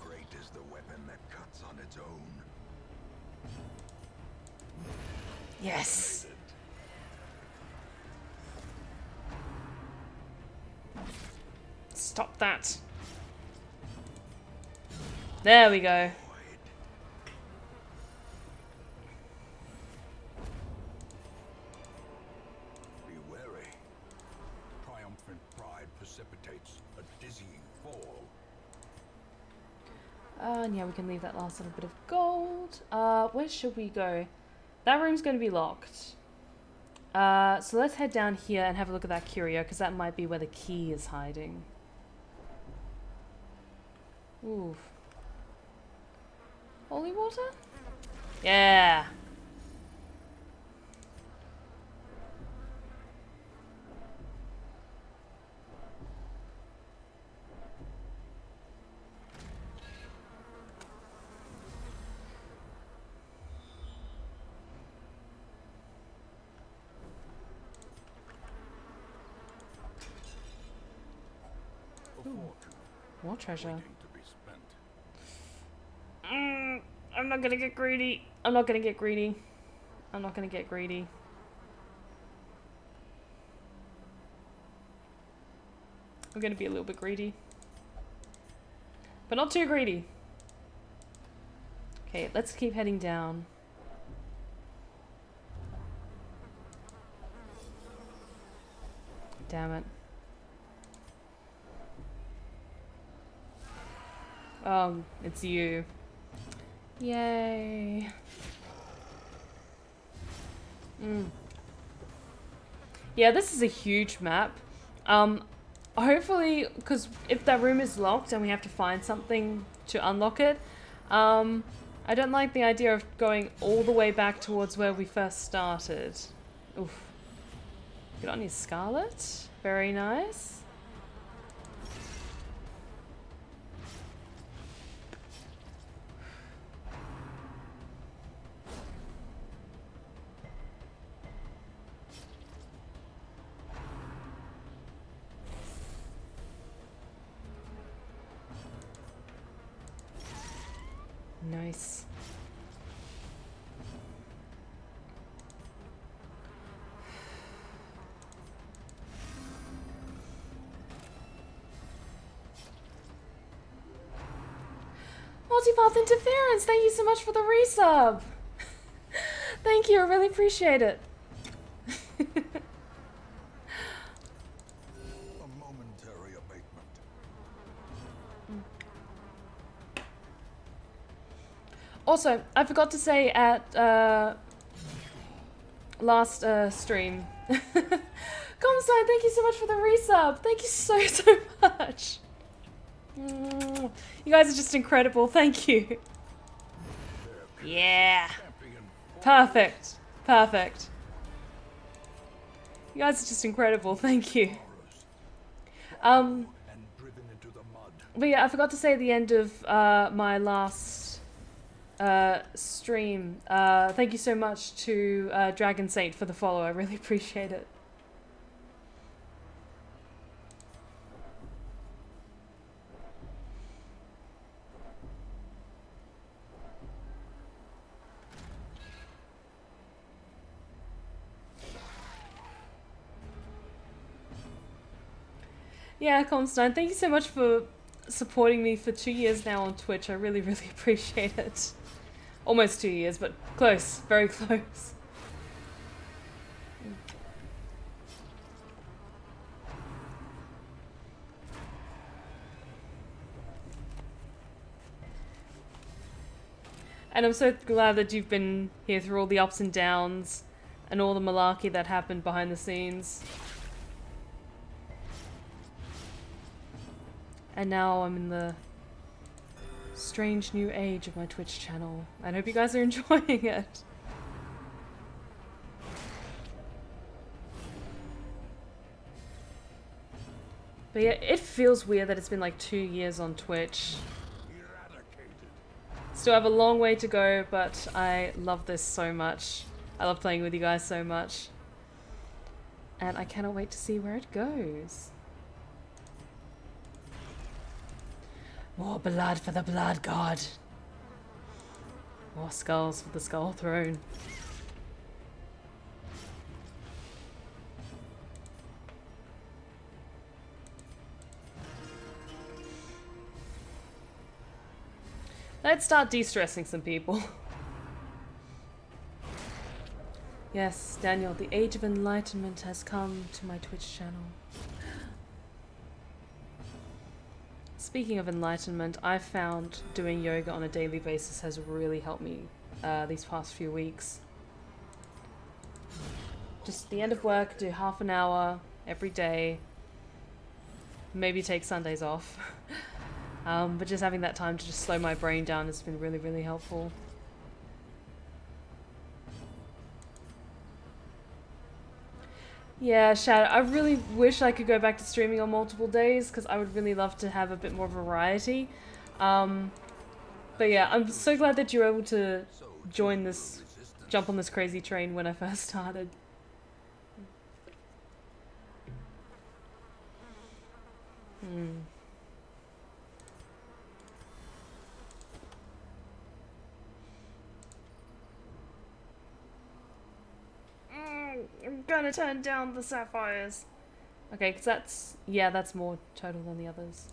Great is the weapon that cuts on its own. Yes. Stop that. There we go. Be wary. Triumphant pride precipitates a dizzying fall. And yeah, we can leave that last little bit of gold. Where should we go? That room's going to be locked. So let's head down here and have a look at that curio, because that might be where the key is hiding. Ooh. Holy water? Yeah. fortune More treasure. waiting to be spent. I'm not gonna get greedy. I'm not gonna get greedy. I'm not gonna get greedy. I'm gonna be a little bit greedy. But not too greedy. Okay, let's keep heading down. Damn it. It's you. Yay. Yeah, this is a huge map. Hopefully, because if that room is locked and we have to find something to unlock it, I don't like the idea of going all the way back towards where we first started. Oof. Good on you, Scarlett. Very nice. Nice. Multipath interference, thank you so much for the resub. Thank you, I really appreciate it. A momentary abatement. Also, I forgot to say at last stream. Comstein, thank you so much for the resub. Thank you so much. You guys are just incredible. Thank you. Yeah. Perfect. Perfect. You guys are just incredible. Thank you. But yeah, I forgot to say at the end of my last stream, thank you so much to Dragon Saint for the follow. I really appreciate it. Yeah, Constantine, thank you so much for supporting me for 2 years now on Twitch. I really, really appreciate it. Almost 2 years, but close. Very close. And I'm so glad that you've been here through all the ups and downs and all the malarkey that happened behind the scenes. And now I'm in the strange new age of my Twitch channel. I hope you guys are enjoying it. But yeah, it feels weird that it's been like 2 years on Twitch. Still have a long way to go, but I love this so much. I love playing with you guys so much. And I cannot wait to see where it goes. More blood for the blood god. More skulls for the skull throne. Let's start de-stressing some people. Yes, Daniel, the age of enlightenment has come to my Twitch channel. Speaking of enlightenment, I've found doing yoga on a daily basis has really helped me these past few weeks. Just the end of work, do half an hour every day. Maybe take Sundays off. But just having that time to just slow my brain down has been really, really helpful. Yeah, Shad, I really wish I could go back to streaming on multiple days because I would really love to have a bit more variety. But yeah, I'm so glad that you were able to join this, jump on this crazy train when I first started. gonna turn down the sapphires. Okay, because that's... Yeah, that's more total than the others.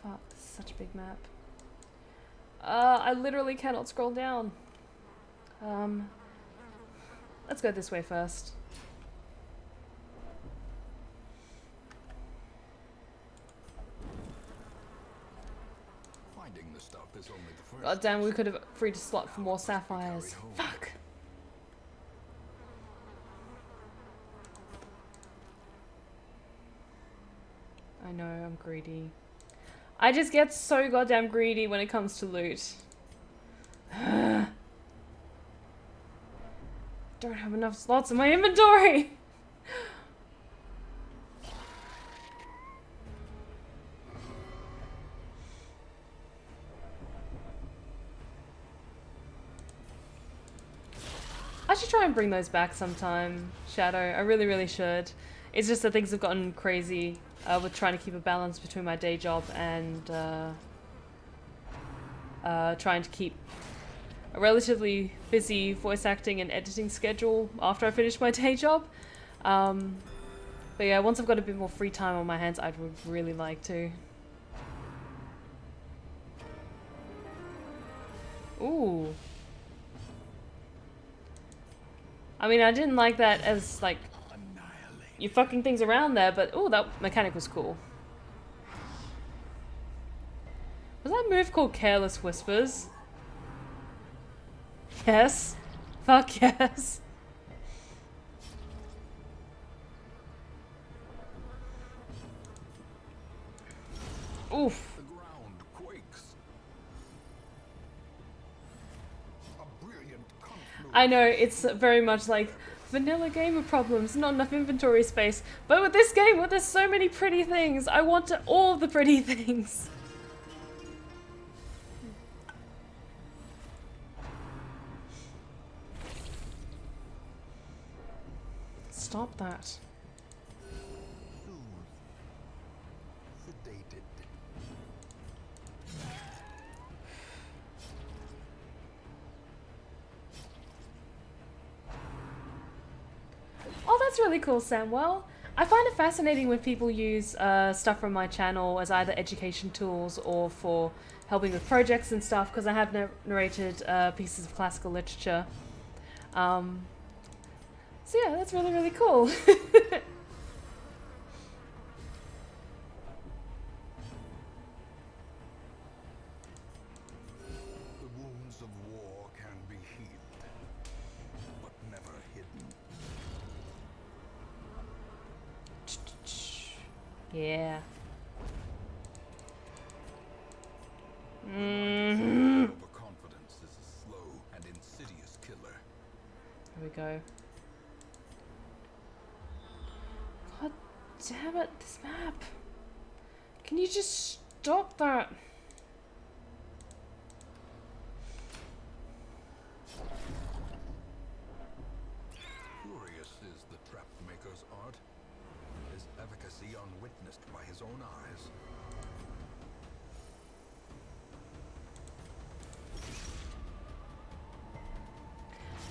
Fuck, this is such a big map. I literally cannot scroll down. Let's go this way first. Finding the stuff is only the first. God damn, we could have freed a slot for more sapphires. Fuck. I know, I'm greedy. I just get so goddamn greedy when it comes to loot. Don't have enough slots in my inventory! I should try and bring those back sometime, Shadow. I really, really should. It's just that things have gotten crazy with trying to keep a balance between my day job and trying to keep a relatively busy voice acting and editing schedule after I finish my day job. But yeah, once I've got a bit more free time on my hands, I would really like to. Ooh. I mean, I didn't like that as, like, you fucking things around there, but ooh, that mechanic was cool. Was that move called Careless Whispers? Yes. Fuck yes. Oof. The ground quakes. A brilliant confluence. I know, it's very much like vanilla gamer problems, not enough inventory space. But with this game, where there's so many pretty things, I want all the pretty things. Stop that. Sedated. Oh, that's really cool, Samuel. I find it fascinating when people use stuff from my channel as either education tools or for helping with projects and stuff, because I have narrated pieces of classical literature. So yeah, that's really, really cool. The wounds of war can be healed, but never hidden. Yeah. Overconfidence is a slow and insidious killer. There we go. God damn it, this map. Can you just stop that? Curious is the trap maker's art. His efficacy unwitnessed by his own eyes.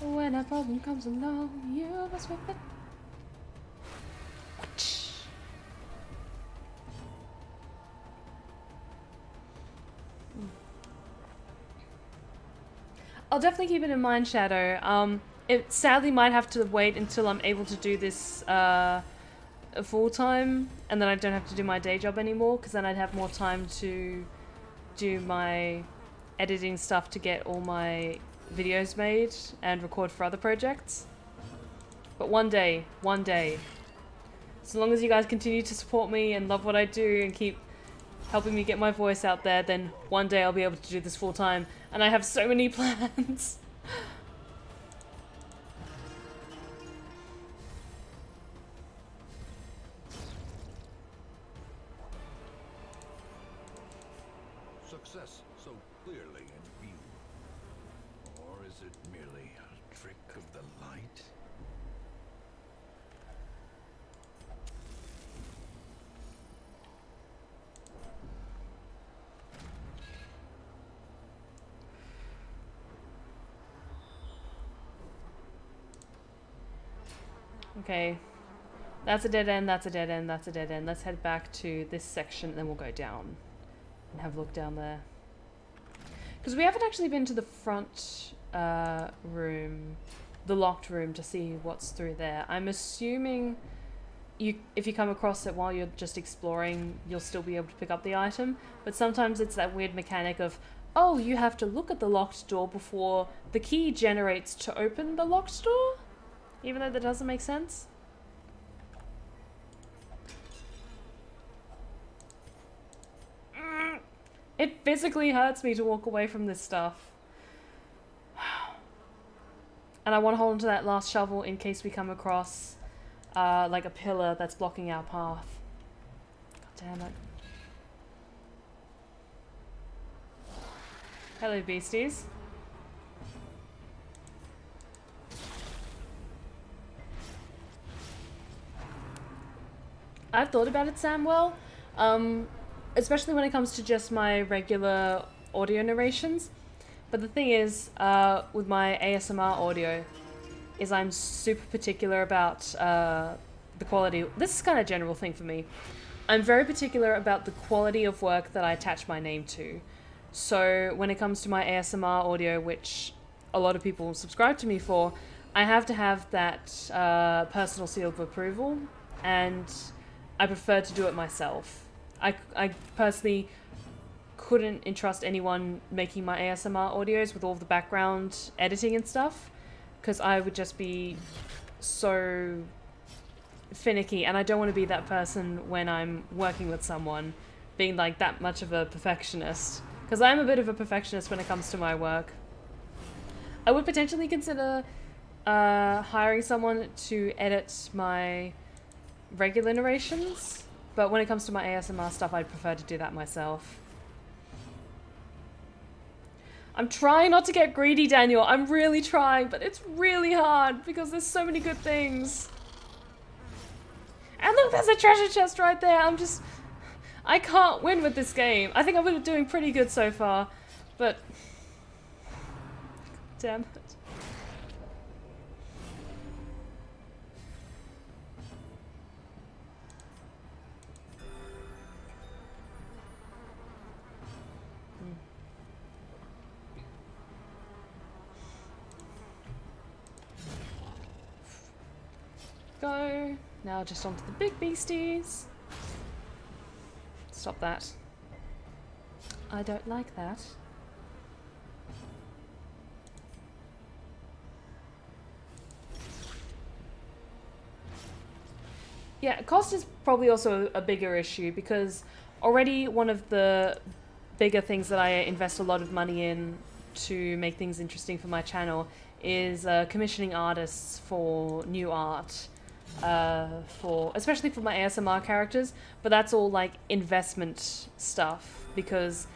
When a problem comes along, you must whip it. I'll definitely keep it in mind, Shadow. It sadly might have to wait until I'm able to do this full time, and then I don't have to do my day job anymore, because then I'd have more time to do my editing stuff to get all my videos made and record for other projects. But one day, so long as you guys continue to support me and love what I do and keep helping me get my voice out there, then one day I'll be able to do this full time. And I have so many plans. Success so clearly in view. Or is it merely a trick of the light? Okay. That's a dead end, that's a dead end, that's a dead end. Let's head back to this section and then we'll go down. And have a look down there. Because we haven't actually been to the front room, the locked room, to see what's through there. I'm assuming if you come across it while you're just exploring, you'll still be able to pick up the item. But sometimes it's that weird mechanic of, oh, you have to look at the locked door before the key generates to open the locked door? Even though that doesn't make sense. It physically hurts me to walk away from this stuff. And I want to hold onto that last shovel in case we come across like a pillar that's blocking our path. God damn it. Hello, beasties. I've thought about it, Samwell. Especially when it comes to just my regular audio narrations. But the thing is, with my ASMR audio, is I'm super particular about the quality. This is kind of a general thing for me. I'm very particular about the quality of work that I attach my name to. So when it comes to my ASMR audio, which a lot of people subscribe to me for, I have to have that personal seal of approval, and I prefer to do it myself. I personally couldn't entrust anyone making my ASMR audios with all the background editing and stuff, because I would just be so finicky, and I don't want to be that person when I'm working with someone, being like that much of a perfectionist, because I'm a bit of a perfectionist when it comes to my work. I would potentially consider hiring someone to edit my regular narrations, but when it comes to my ASMR stuff, I'd prefer to do that myself. I'm trying not to get greedy, Daniel. I'm really trying, but it's really hard because there's so many good things. And look, there's a treasure chest right there. I can't win with this game. I think I've been doing pretty good so far, but damn it. Go. Now just onto the big beasties. Stop that. I don't like that. Yeah, cost is probably also a bigger issue, because already one of the bigger things that I invest a lot of money in to make things interesting for my channel is commissioning artists for new art. Especially for my ASMR characters, but that's all like investment stuff, because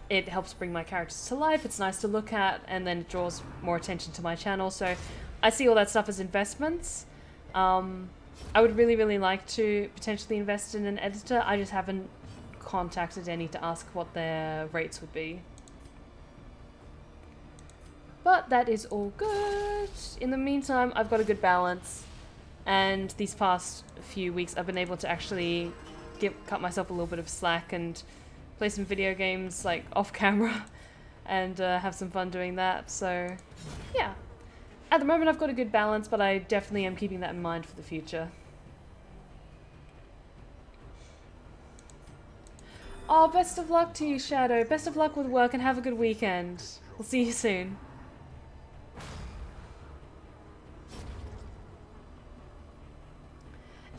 it helps bring my characters to life, it's nice to look at, and then it draws more attention to my channel, so I see all that stuff as investments. I would really, really like to potentially invest in an editor. I just haven't contacted any to ask what their rates would be. But that is all good. In the meantime, I've got a good balance. And these past few weeks, I've been able to actually cut myself a little bit of slack and play some video games, like, off camera, and have some fun doing that. So, yeah. At the moment, I've got a good balance, but I definitely am keeping that in mind for the future. Oh, best of luck to you, Shadow. Best of luck with work, and have a good weekend. We'll see you soon.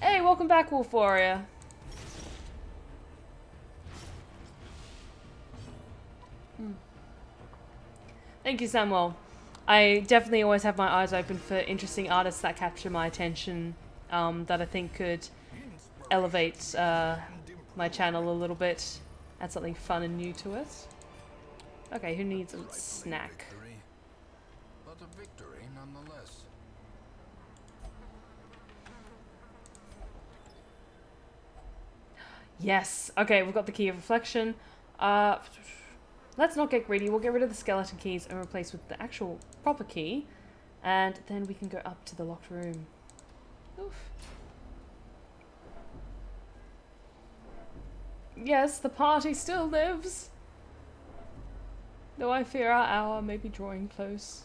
Hey, welcome back, Wolf Warrior. Thank you, Samuel. I definitely always have my eyes open for interesting artists that capture my attention, that I think could elevate my channel a little bit, add something fun and new to it. Okay, who needs a snack? But a victory nonetheless. Yes. Okay, we've got the Key of Reflection. Let's not get greedy. We'll get rid of the skeleton keys and replace with the actual proper key. And then we can go up to the locked room. Oof. Yes, the party still lives. Though I fear our hour may be drawing close.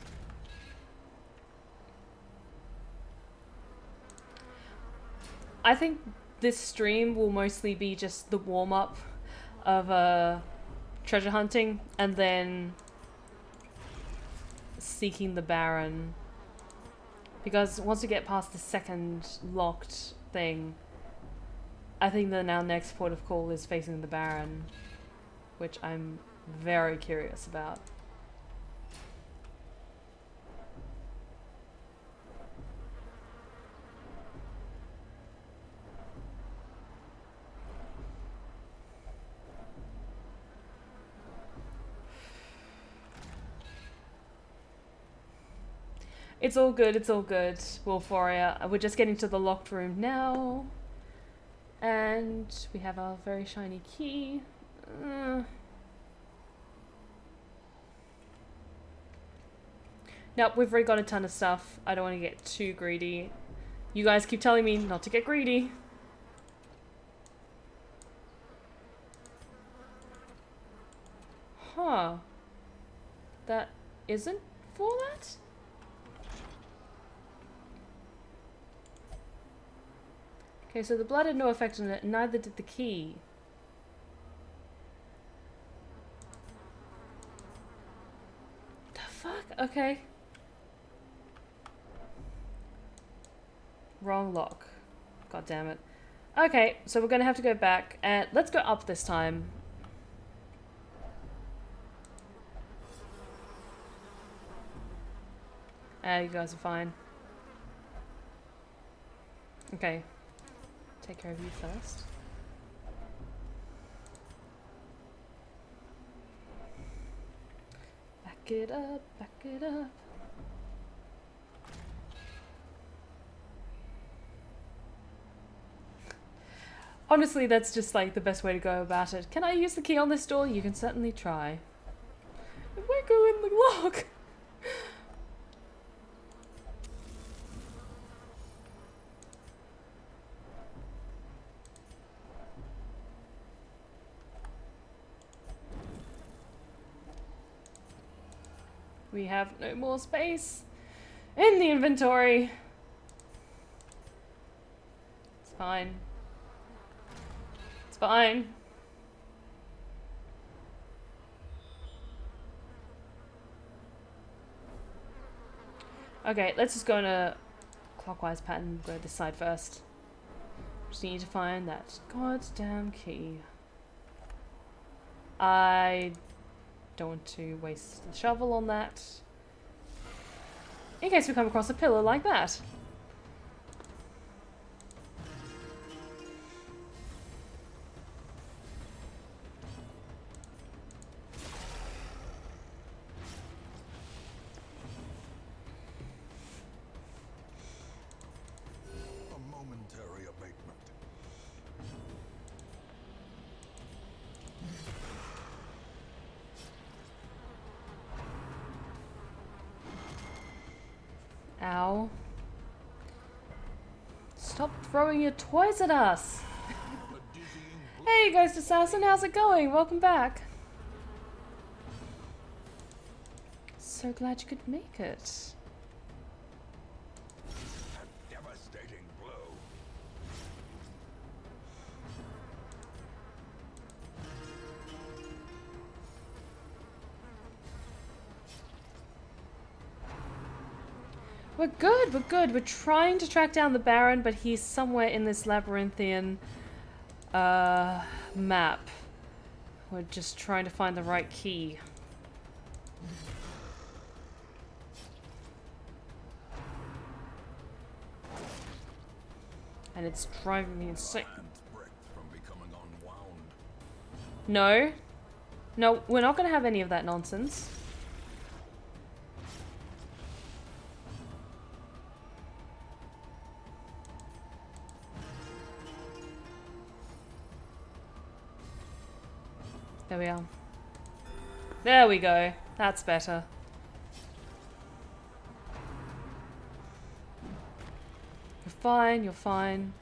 I think this stream will mostly be just the warm-up of treasure hunting and then seeking the Baron. Because once we get past the second locked thing, I think that our next port of call is facing the Baron, which I'm very curious about. It's all good, Wolforia. We're just getting to the locked room now. And we have our very shiny key. Nope, we've already got a ton of stuff. I don't want to get too greedy. You guys keep telling me not to get greedy. Huh. That isn't for that? Okay, so the blood had no effect on it, and neither did the key. The fuck? Okay. Wrong lock. God damn it. Okay, so we're gonna have to go back, and let's go up this time. You guys are fine. Okay. Take care of you first. Back it up, back it up. Honestly, that's just like the best way to go about it. Can I use the key on this door? You can certainly try. It won't go in the lock. We have no more space in the inventory. It's fine. It's fine. Okay, let's just go in a clockwise pattern. Go this side first. Just need to find that goddamn key. I don't want to waste the shovel on that. In case we come across a pillar like that. A momentary abatement. Ow. Stop throwing your toys at us! Hey, Ghost Assassin, how's it going? Welcome back. So glad you could make it. A devastating blow. We're good, we're good. We're trying to track down the Baron, but he's somewhere in this labyrinthian map. We're just trying to find the right key. And it's driving me insane. From becoming unwound. No. No, we're not going to have any of that nonsense. There we are. There we go. That's better. We're fine, you're fine.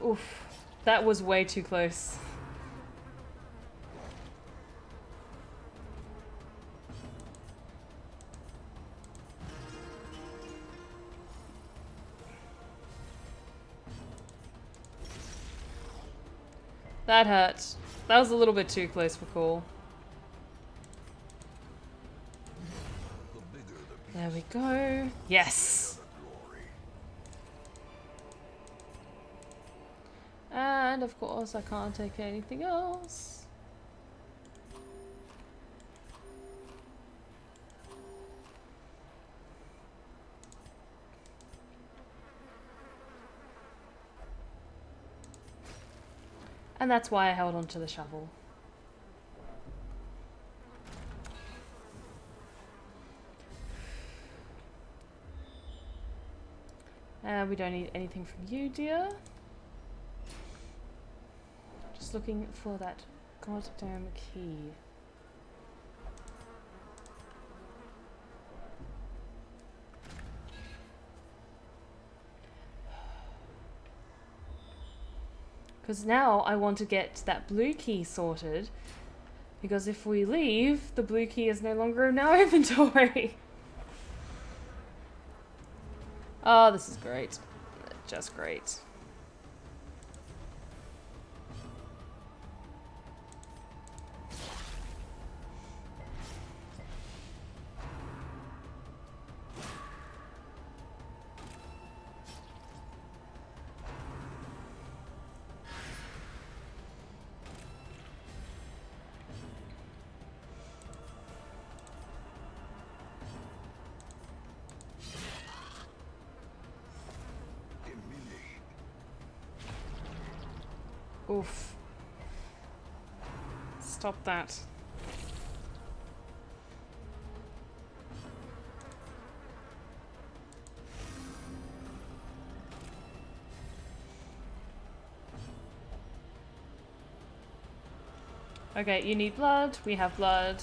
Oof. That was way too close. That hurt. That was a little bit too close for call. There we go. Yes! And of course I can't take anything else. And that's why I held on to the shovel. We don't need anything from you, dear. Just looking for that goddamn key. Because now I want to get that blue key sorted. Because if we leave, the blue key is no longer in our inventory. Oh, this is great. Just great. Oof. Stop that. Okay, you need blood. We have blood.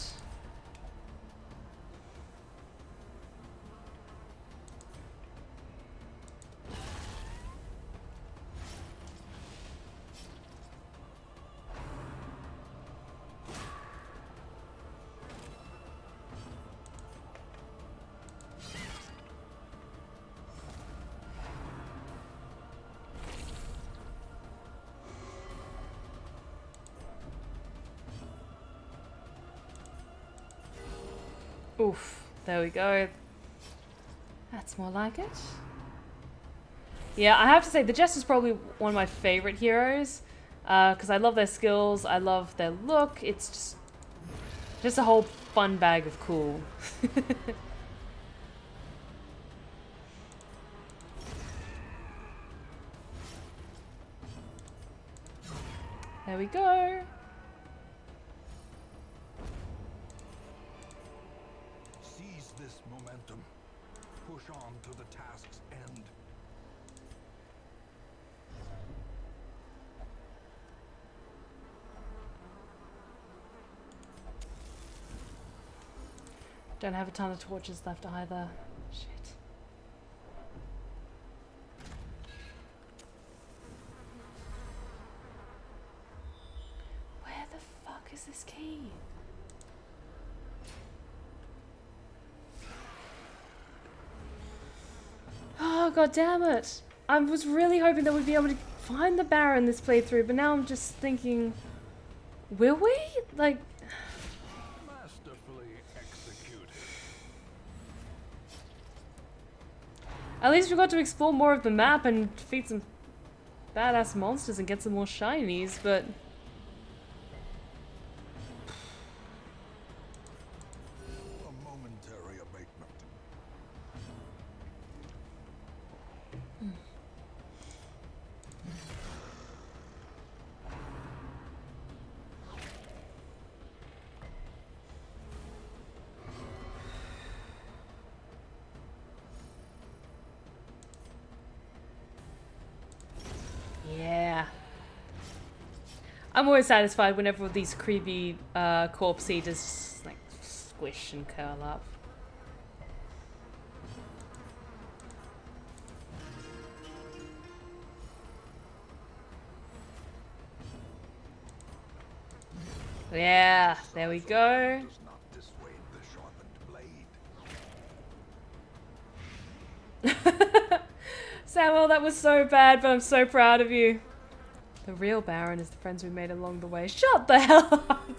Oof, there we go. That's more like it. Yeah, I have to say, the Jester's probably one of my favorite heroes. Because I love their skills, I love their look. It's just a whole fun bag of cool. There we go. This momentum. Push on to the task's end. Don't have a ton of torches left either. Shit. Where the fuck is this key? Oh, god damn it. I was really hoping that we'd be able to find the Baron this playthrough, but now I'm just thinking, will we? Like, Masterfully executed. at least we got to explore more of the map and defeat some badass monsters and get some more shinies, but A momentary abatement. yeah. I'm always satisfied whenever these creepy corpse eaters like squish and curl up. Yeah, there we go. Does not dissuade the sharpened blade. Samuel, that was so bad, but I'm so proud of you. The real Baron is the friends we made along the way. Shut the hell up!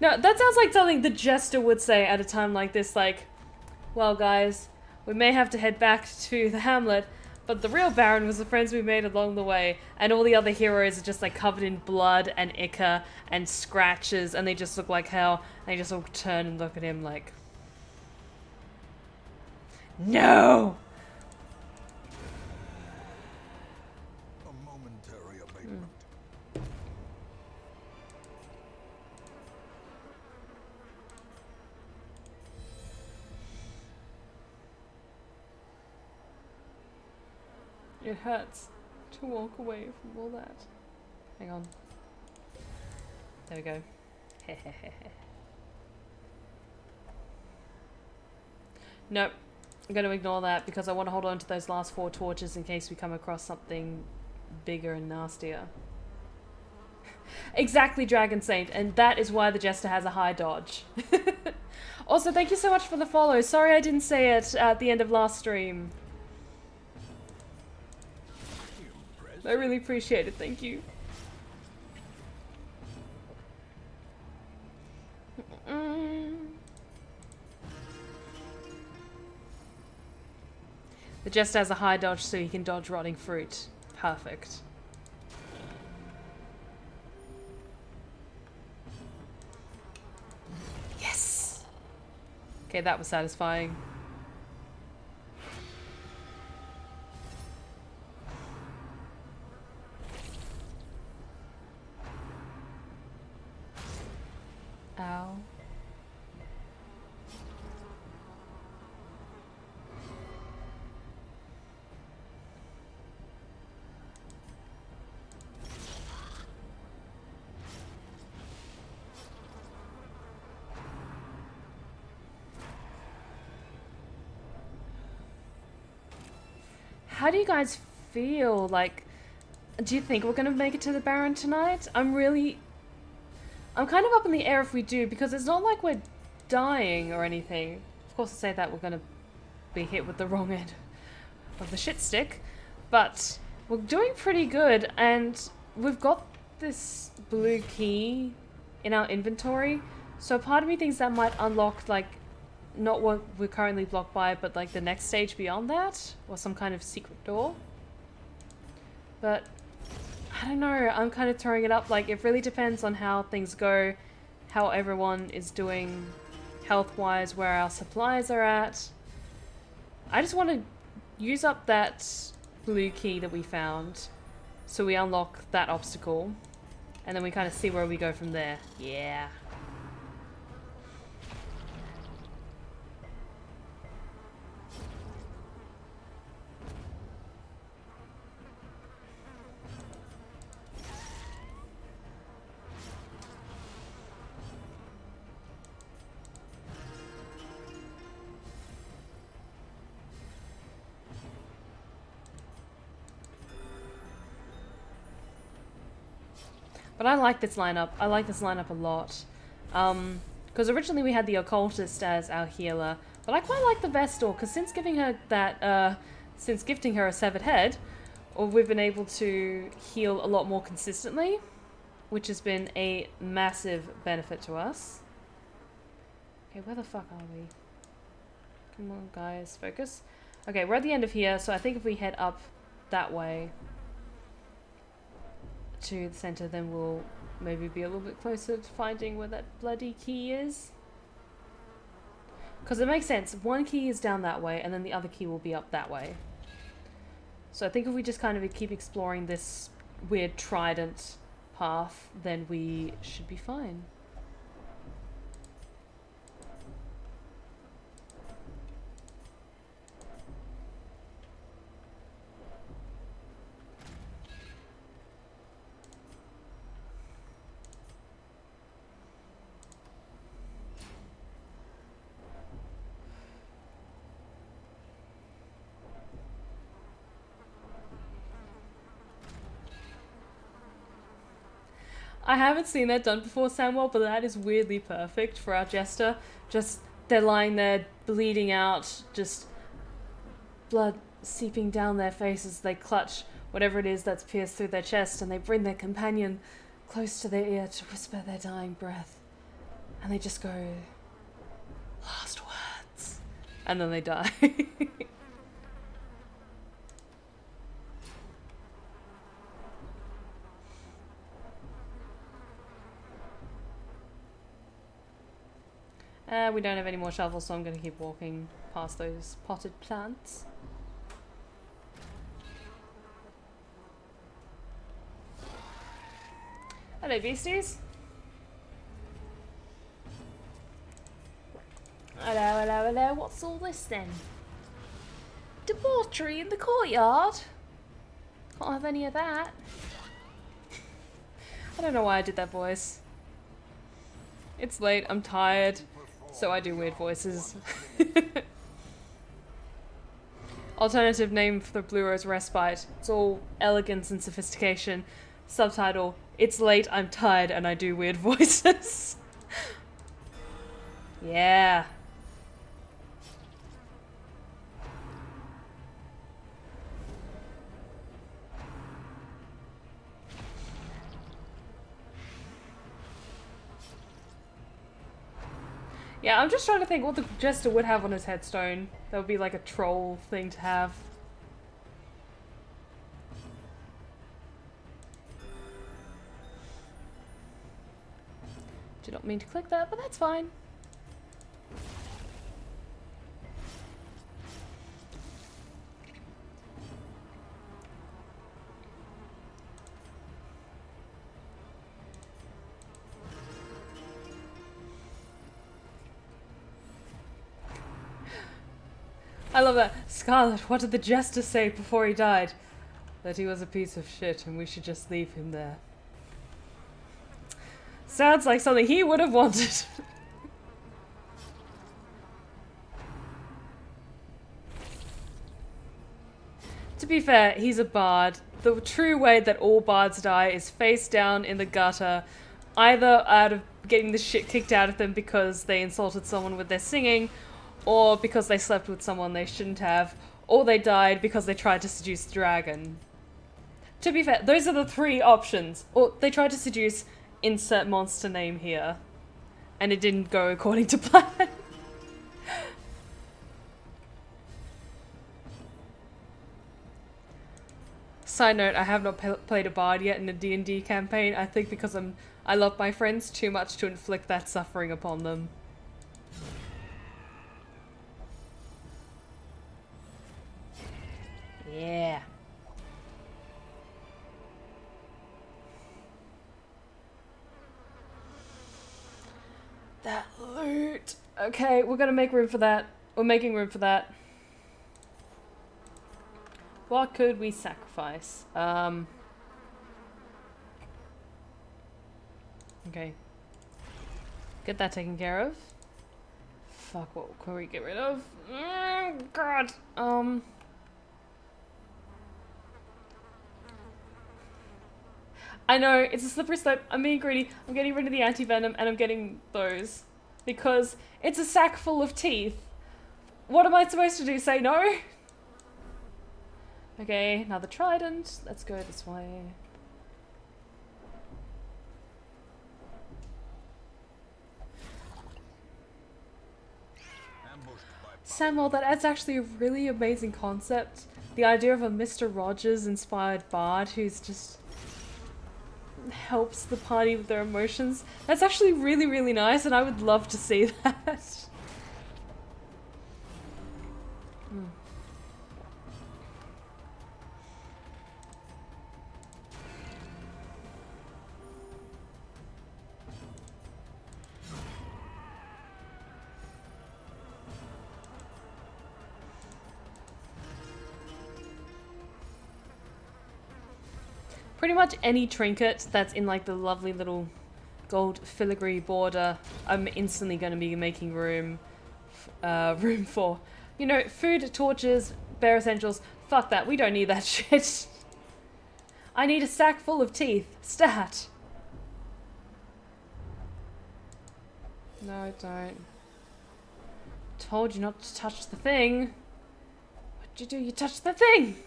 No, that sounds like something the Jester would say at a time like this, like, well guys, we may have to head back to the hamlet, but the real Baron was the friends we made along the way, and all the other heroes are just like covered in blood and ichor and scratches, and they just look like hell, and they just all turn and look at him like, no! A momentary abatement. It hurts to walk away from all that. Hang on. There we go. Nope. I'm going to ignore that because I want to hold on to those last 4 torches in case we come across something bigger and nastier. Exactly, Dragon Saint, and that is why the Jester has a high dodge. Also, thank you so much for the follow. Sorry I didn't say it at the end of last stream. I really appreciate it, thank you. The Jester has a high dodge so he can dodge rotting fruit. Perfect. Yes! Okay, that was satisfying. Ow. How do you guys feel? Like, do you think we're gonna make it to the Baron tonight? I'm kind of up in the air if we do, because it's not like we're dying or anything. Of course, I say that we're gonna be hit with the wrong end of the shit stick, but we're doing pretty good, and we've got this blue key in our inventory, so part of me thinks that might unlock, like, not what we're currently blocked by, but like the next stage beyond that, or some kind of secret door. But I don't know, I'm kind of throwing it up. Like, it really depends on how things go, how everyone is doing health-wise, where our supplies are at. I just want to use up that blue key that we found, so we unlock that obstacle, and then we kind of see where we go from there. Yeah. But I like this lineup. I like this lineup a lot. Because originally we had the Occultist as our healer, but I quite like the Vestal, because since giving her that, since gifting her a severed head, we've been able to heal a lot more consistently, which has been a massive benefit to us. Okay, where the fuck are we? Come on, guys, focus. Okay, we're at the end of here, so I think if we head up that way to the center, then we'll maybe be a little bit closer to finding where that bloody key is. Because it makes sense. One key is down that way, and then the other key will be up that way. So I think if we just kind of keep exploring this weird trident path, then we should be fine. I haven't seen that done before, Samuel, but that is weirdly perfect for our jester. Just, they're lying there, bleeding out, just blood seeping down their faces. They clutch whatever it is that's pierced through their chest, and they bring their companion close to their ear to whisper their dying breath. And they just go, last words. And then they die. We don't have any more shovels, so I'm going to keep walking past those potted plants. Hello, beasties. Hello, hello, hello. What's all this then? Debauchery in the courtyard? Can't have any of that. I don't know why I did that voice. It's late, I'm tired, so I do weird voices. Alternative name for the Blue Rose Respite. It's all elegance and sophistication. Subtitle, it's late, I'm tired, and I do weird voices. Yeah. Yeah, I'm just trying to think what the jester would have on his headstone. That would be like a troll thing to have. Did not mean to click that, but that's fine. I love that. Scarlett, what did the jester say before he died? That he was a piece of shit and we should just leave him there. Sounds like something he would have wanted. To be fair, he's a bard. The true way that all bards die is face down in the gutter, either out of getting the shit kicked out of them because they insulted someone with their singing, or because they slept with someone they shouldn't have, or they died because they tried to seduce the dragon. To be fair, those are the three options. Or they tried to seduce insert monster name here, and it didn't go according to plan. Side note, I have not played a bard yet in a D&D campaign, I think because I love my friends too much to inflict that suffering upon them. Yeah. That loot. Okay, we're gonna make room for that. We're making room for that. What could we sacrifice? Okay. Get that taken care of. Fuck, what can we get rid of? God. I know, it's a slippery slope. I'm being greedy. I'm getting rid of the anti-venom and I'm getting those. Because it's a sack full of teeth. What am I supposed to do? Say no? Okay, another trident. Let's go this way. Samuel, that adds actually a really amazing concept. The idea of a Mr. Rogers inspired bard who's just helps the party with their emotions. That's actually really, really nice and I would love to see that. Pretty much any trinket that's in like the lovely little gold filigree border, I'm instantly going to be making room for. You know, food, torches, bare essentials, fuck that, we don't need that shit. I need a sack full of teeth. Stat. No, don't. Told you not to touch the thing. What'd you do? You touched the thing!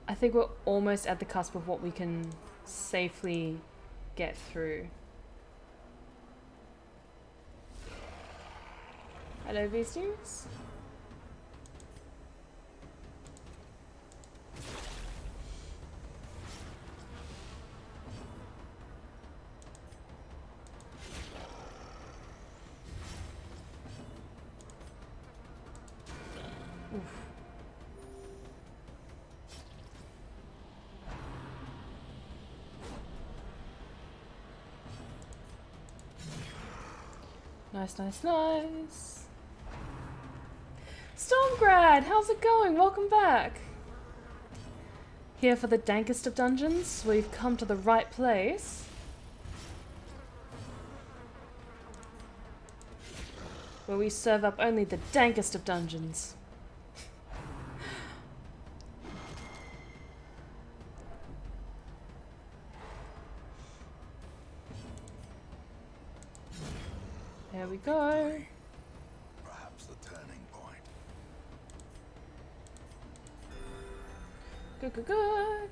I think we're almost at the cusp of what we can safely get through. Hello, beasties. Oof. Nice, nice, nice. Stormgrad, how's it going? Welcome back. Here for the dankest of dungeons? We've come to the right place. Where we serve up only the dankest of dungeons. There we go. Perhaps the turning point. Good, good, good.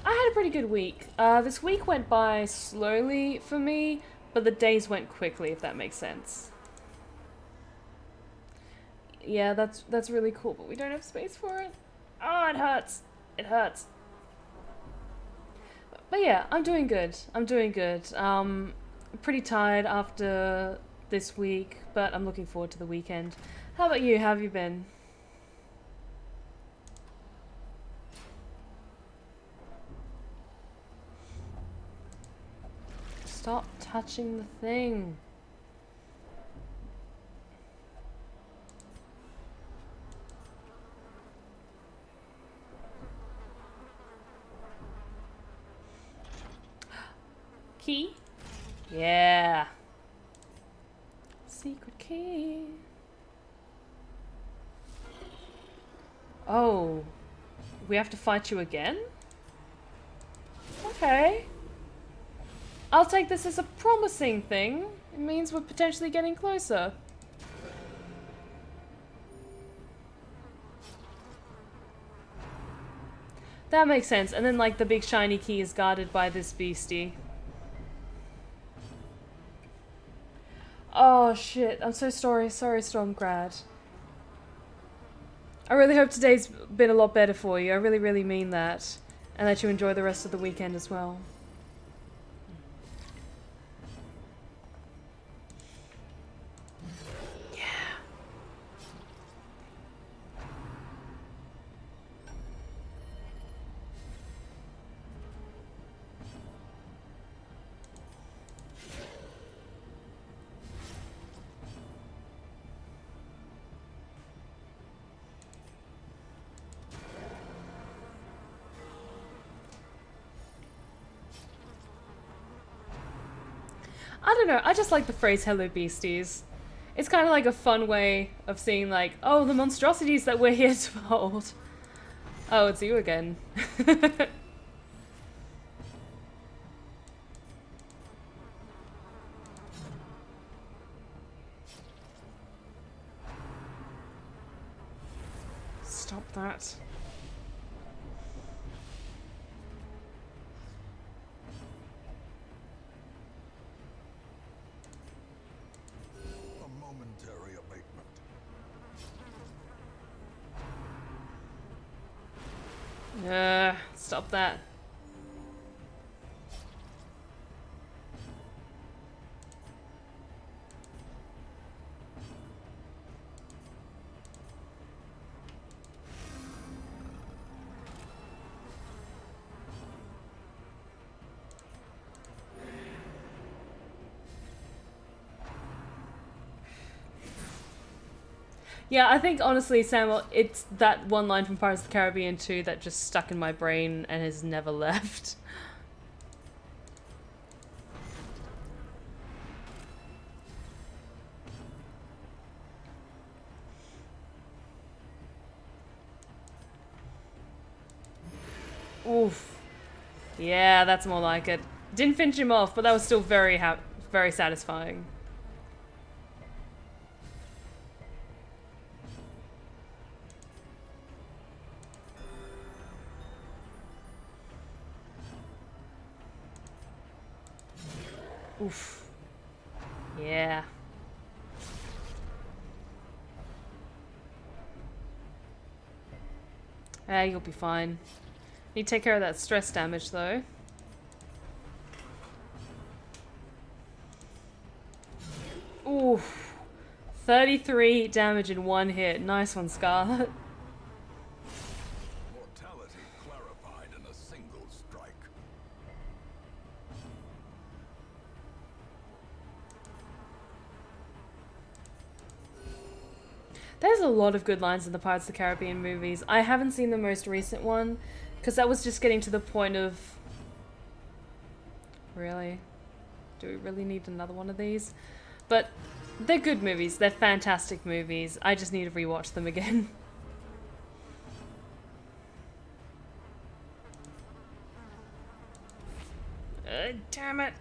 I had a pretty good week. This week went by slowly for me, but the days went quickly, if that makes sense. Yeah, that's really cool, but we don't have space for it. Oh, it hurts. It hurts. But yeah, I'm doing good. I'm doing good. Pretty tired after this week, but I'm looking forward to the weekend. How about you? How have you been? Stop touching the thing. Key? Yeah. Secret key. Oh. We have to fight you again? Okay. I'll take this as a promising thing. It means we're potentially getting closer. That makes sense. And then, like, the big shiny key is guarded by this beastie. Oh, shit. I'm so sorry. Sorry, Stormgrad. I really hope today's been a lot better for you. I really, really mean that. And that you enjoy the rest of the weekend as well. I don't know, I just like the phrase hello beasties. It's kind of like a fun way of seeing like, oh, the monstrosities that we're here to behold. Oh, it's you again. Stop that. Stop that. Yeah, I think honestly, Samuel, it's that one line from Pirates of the Caribbean 2 that just stuck in my brain and has never left. Oof. Yeah, that's more like it. Didn't finish him off, but that was still very satisfying. Oof. Yeah. You'll be fine. Need to take care of that stress damage, though. Oof. 33 damage in one hit. Nice one, Scarlett. Mortality clarified in a single strike. There's a lot of good lines in the Pirates of the Caribbean movies. I haven't seen the most recent one, because that was just getting to the point of... Really? Do we really need another one of these? But they're good movies. They're fantastic movies. I just need to rewatch them again. Damn it.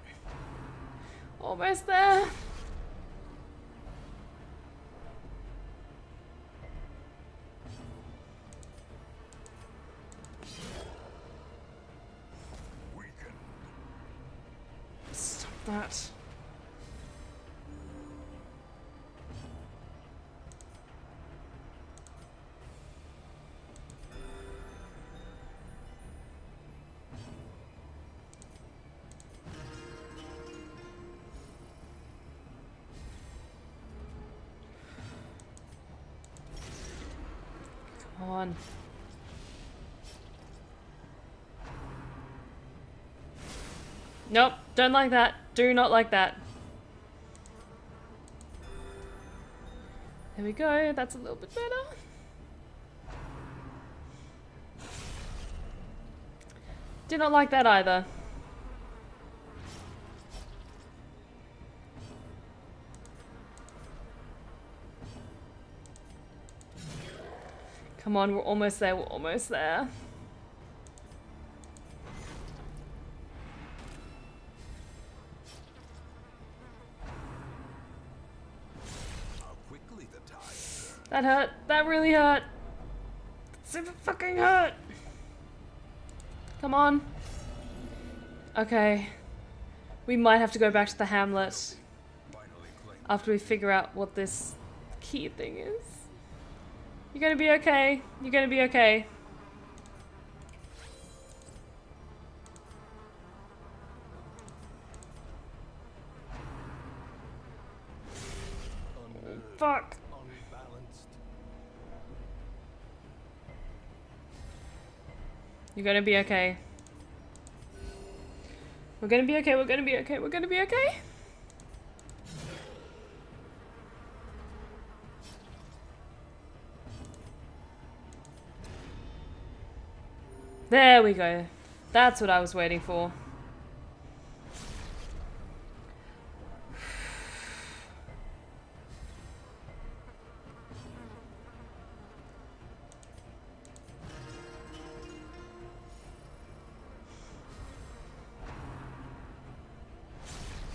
Almost there. Stop that. Come on. Nope, don't like that. Do not like that. There we go, that's a little bit better. Did not like that either. Come on, we're almost there, we're almost there. That hurt. That really hurt. Super fucking hurt. Come on. Okay. We might have to go back to the hamlet after we figure out what this key thing is. You're gonna be okay. You're gonna be okay. Fuck. You're gonna be okay. We're gonna be okay, we're gonna be okay, we're gonna be okay. There we go. That's what I was waiting for.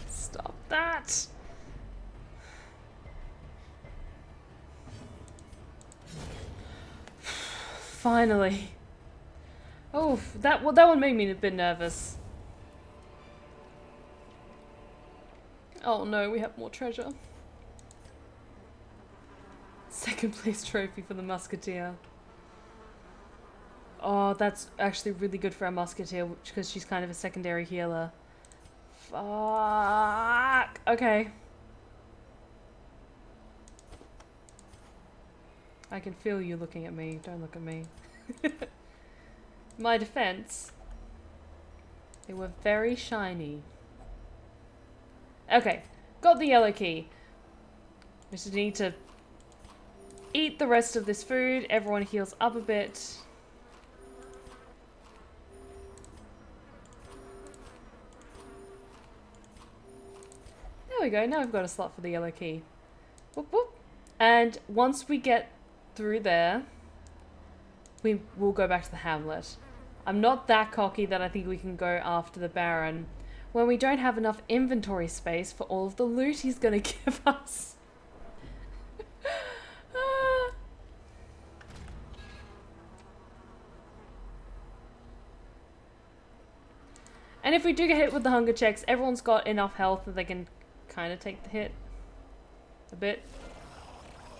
Stop that. Finally. Oh, that one made me a bit nervous. Oh no, we have more treasure. Second place trophy for the Musketeer. Oh, that's actually really good for our Musketeer because she's kind of a secondary healer. Fuck. Okay. I can feel you looking at me. Don't look at me. My defense, they were very shiny. Okay, got the yellow key. We just need to eat the rest of this food. Everyone heals up a bit. There we go, now we've got a slot for the yellow key. Whoop whoop. And once we get through there, we will go back to the hamlet. I'm not that cocky that I think we can go after the Baron when we don't have enough inventory space for all of the loot he's gonna give us. And if we do get hit with the hunger checks, everyone's got enough health that they can kind of take the hit. A bit.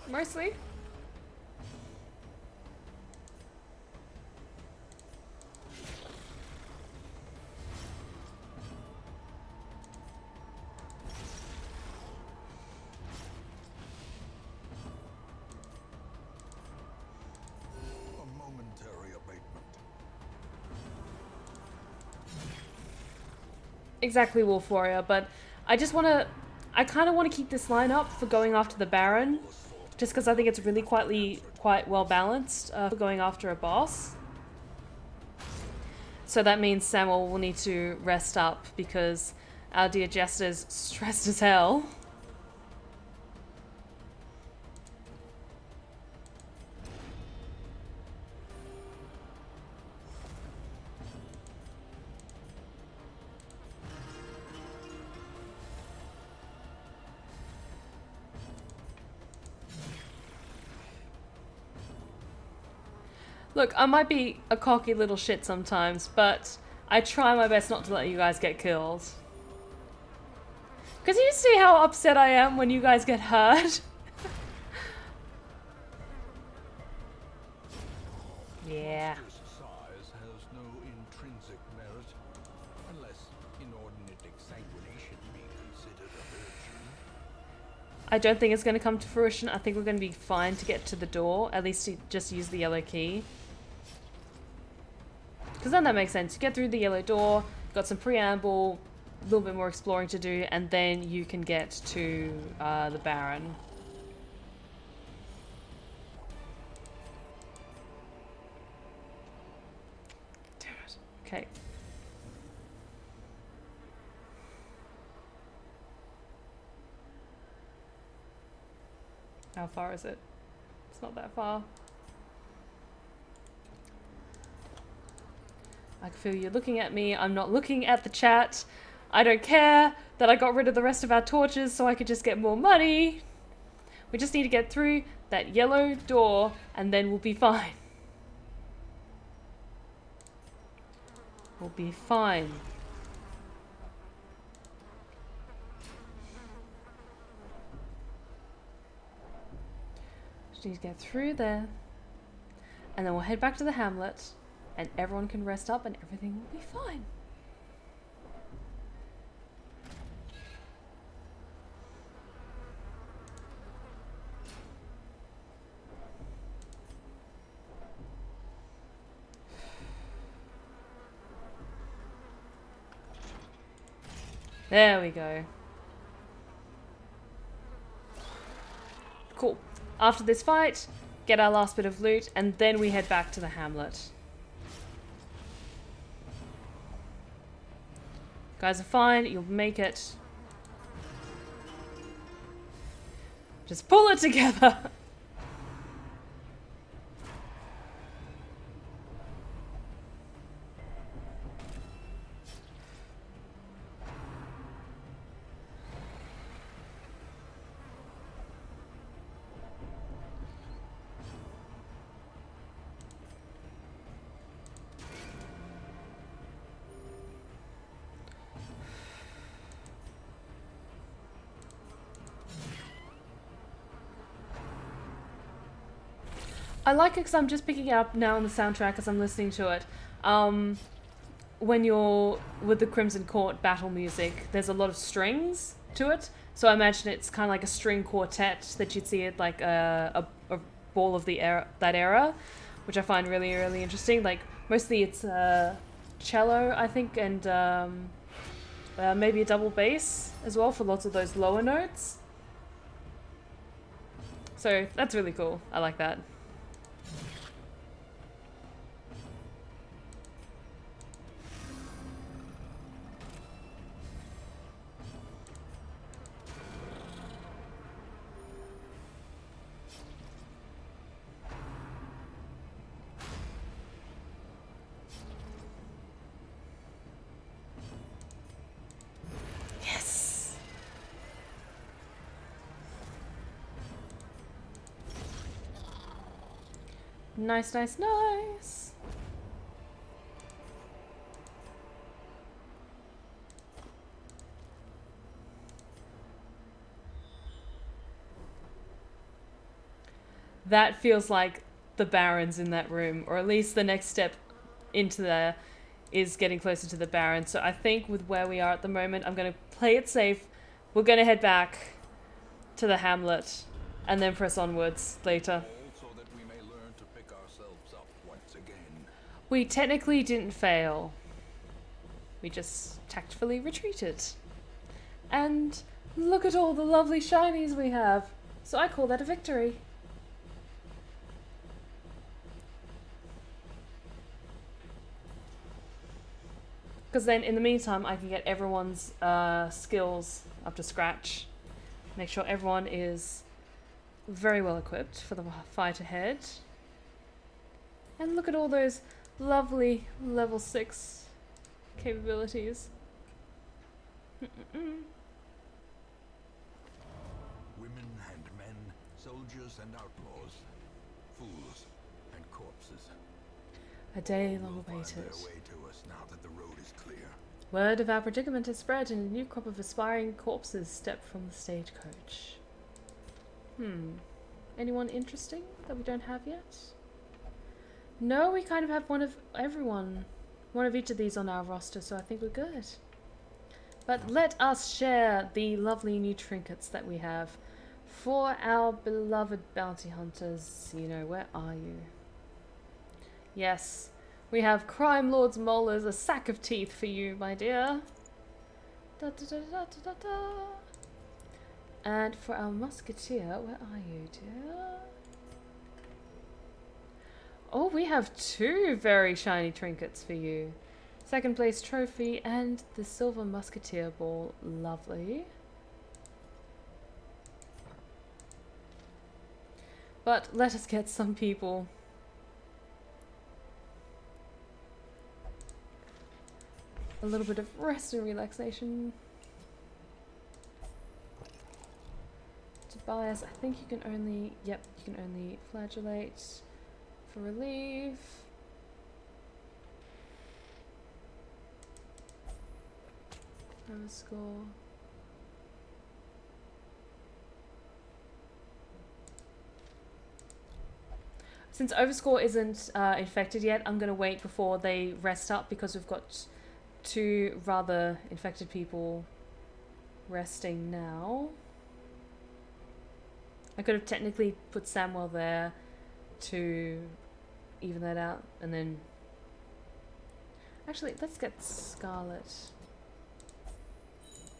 Mostly. Exactly, Wolf Warrior, but I kind of want to keep this line up for going after the Baron, just because I think it's really quite well balanced for going after a boss. So that means Samuel will need to rest up because our dear Jester's stressed as hell. Look, I might be a cocky little shit sometimes, but I try my best not to let you guys get killed. Because you see how upset I am when you guys get hurt? Yeah. Size has no intrinsic merit, unless inordinate exsanguination be considered a virtue. I don't think it's going to come to fruition. I think we're going to be fine to get to the door. At least to just use the yellow key. Because then that makes sense. You get through the yellow door, got some preamble, a little bit more exploring to do, and then you can get to the Baron. Damn it. Okay. How far is it? It's not that far. I can feel you looking at me. I'm not looking at the chat. I don't care that I got rid of the rest of our torches so I could just get more money. We just need to get through that yellow door and then we'll be fine. We'll be fine. Just need to get through there. And then we'll head back to the hamlet. And everyone can rest up and everything will be fine. There we go. Cool. After this fight, get our last bit of loot, and then we head back to the hamlet. Guys are fine, you'll make it. Just pull it together. I like it because I'm just picking it up now on the soundtrack as I'm listening to it. When you're with the Crimson Court battle music, there's a lot of strings to it. So I imagine it's kind of like a string quartet that you'd see at like a ball of that era, which I find really, really interesting. Like mostly it's cello, I think, and maybe a double bass as well for lots of those lower notes. So that's really cool. I like that. Nice, nice, nice. That feels like the Barons in that room, or at least the next step into there is getting closer to the Baron. So I think with where we are at the moment, I'm going to play it safe. We're going to head back to the hamlet and then press onwards later. So that we may learn to pick ourselves up once again. We technically didn't fail. We just tactfully retreated. And look at all the lovely shinies we have. So I call that a victory. Because then in the meantime, I can get everyone's skills up to scratch. Make sure everyone is very well equipped for the fight ahead. And look at all those lovely level 6 capabilities. Women and men, soldiers and outlaws, fools and corpses. A day long Will find awaited. their way to us now that the road is clear. Word of our predicament is spread, and a new crop of aspiring corpses step from the stagecoach. Anyone interesting that we don't have yet? No, we kind of have one of everyone. One of each of these on our roster, so I think we're good. But let us share the lovely new trinkets that we have for our beloved bounty hunters. You know, where are you? Yes, we have Crime Lord's molars, a sack of teeth for you, my dear. Da, da, da, da, da, da, da. And for our musketeer, where are you, dear? Oh, we have 2 very shiny trinkets for you. Second place trophy and the silver musketeer ball. Lovely. But let us get some people a little bit of rest and relaxation. Tobias, I think you can only, yep, you can only flagellate for relief. Overscore. Since Overscore isn't infected yet, I'm going to wait before they rest up because we've got 2 rather infected people resting now. I could have technically put Samuel there to even that out, and then actually let's get Scarlett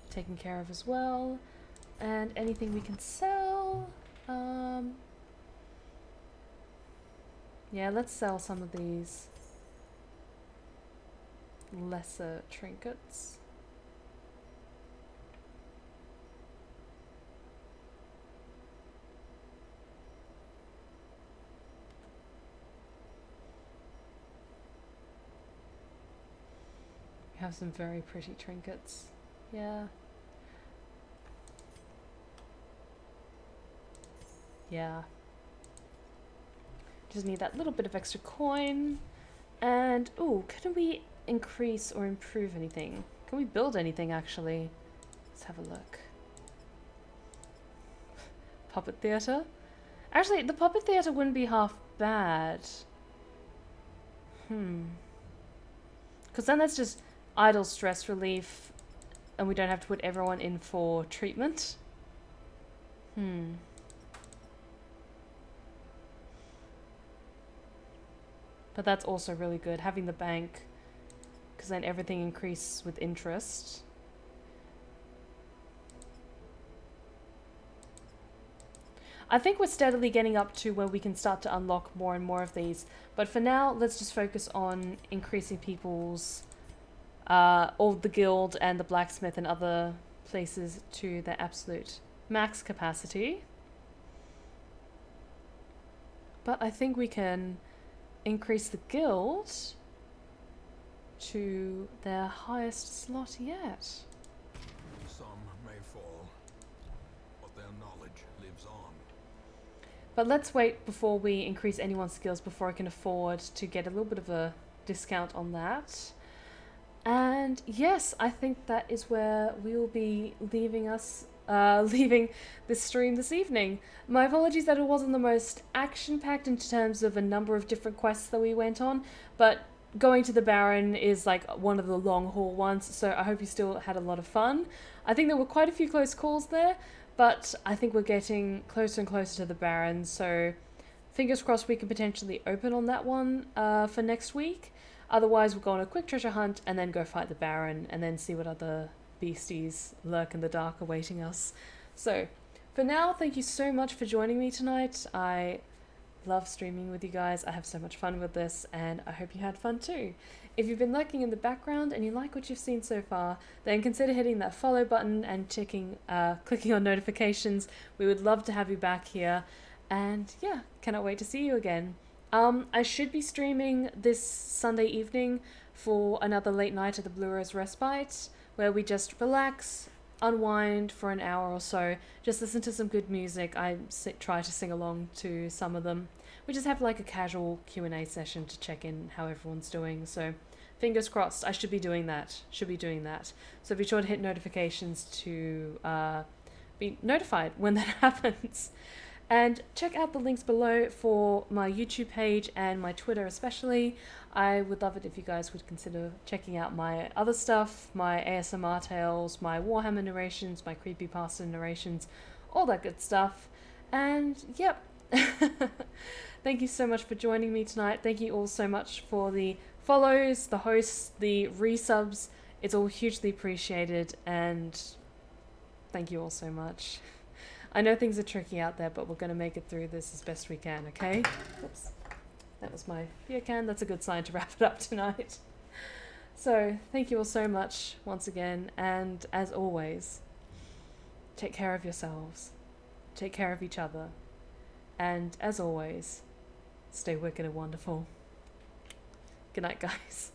taken care of as well, and anything we can sell. Yeah, let's sell some of these lesser trinkets. We have some very pretty trinkets. Yeah. Yeah. Just need that little bit of extra coin. And, ooh, can we increase or improve anything? Can we build anything, actually? Let's have a look. Puppet theatre? Actually, the puppet theatre wouldn't be half bad. Because then that's just idle stress relief, and we don't have to put everyone in for treatment. But that's also really good, having the bank, because then everything increases with interest. I think we're steadily getting up to where we can start to unlock more and more of these. But for now, let's just focus on increasing people's, all the guild and the blacksmith and other places to their absolute max capacity. But I think we can increase the guild to their highest slot yet. Some may fall, but their knowledge lives on. But let's wait before we increase anyone's skills before I can afford to get a little bit of a discount on that. And yes, I think that is where we will be leaving this stream this evening. My apologies that it wasn't the most action-packed in terms of a number of different quests that we went on, but going to the Baron is like one of the long haul ones, so I hope you still had a lot of fun. I think there were quite a few close calls there, but I think we're getting closer and closer to the Baron, so fingers crossed we can potentially open on that one for next week. Otherwise, we'll go on a quick treasure hunt and then go fight the Baron and then see what other beasties lurk in the dark awaiting us. So, for now, thank you so much for joining me tonight. I love streaming with you guys. I have so much fun with this, and I hope you had fun too. If you've been lurking in the background and you like what you've seen so far, then consider hitting that follow button and clicking on notifications. We would love to have you back here, and yeah, cannot wait to see you again. I should be streaming this Sunday evening for another late night at the Blue Rose Respite, where we just relax, unwind for an hour or so, just listen to some good music. I try to sing along to some of them. We just have like a casual Q&A session to check in how everyone's doing, so fingers crossed. I should be doing that. So be sure to hit notifications to be notified when that happens. And check out the links below for my YouTube page and my Twitter especially. I would love it if you guys would consider checking out my other stuff, my ASMR tales, my Warhammer narrations, my creepypasta narrations, all that good stuff. And yep. Thank you so much for joining me tonight. Thank you all so much for the follows, the hosts, the resubs. It's all hugely appreciated, and thank you all so much. I know things are tricky out there, but we're going to make it through this as best we can, okay? Oops. That was my beer can. That's a good sign to wrap it up tonight. So, thank you all so much once again, and as always, take care of yourselves, take care of each other, and as always, stay wicked and wonderful. Good night, guys.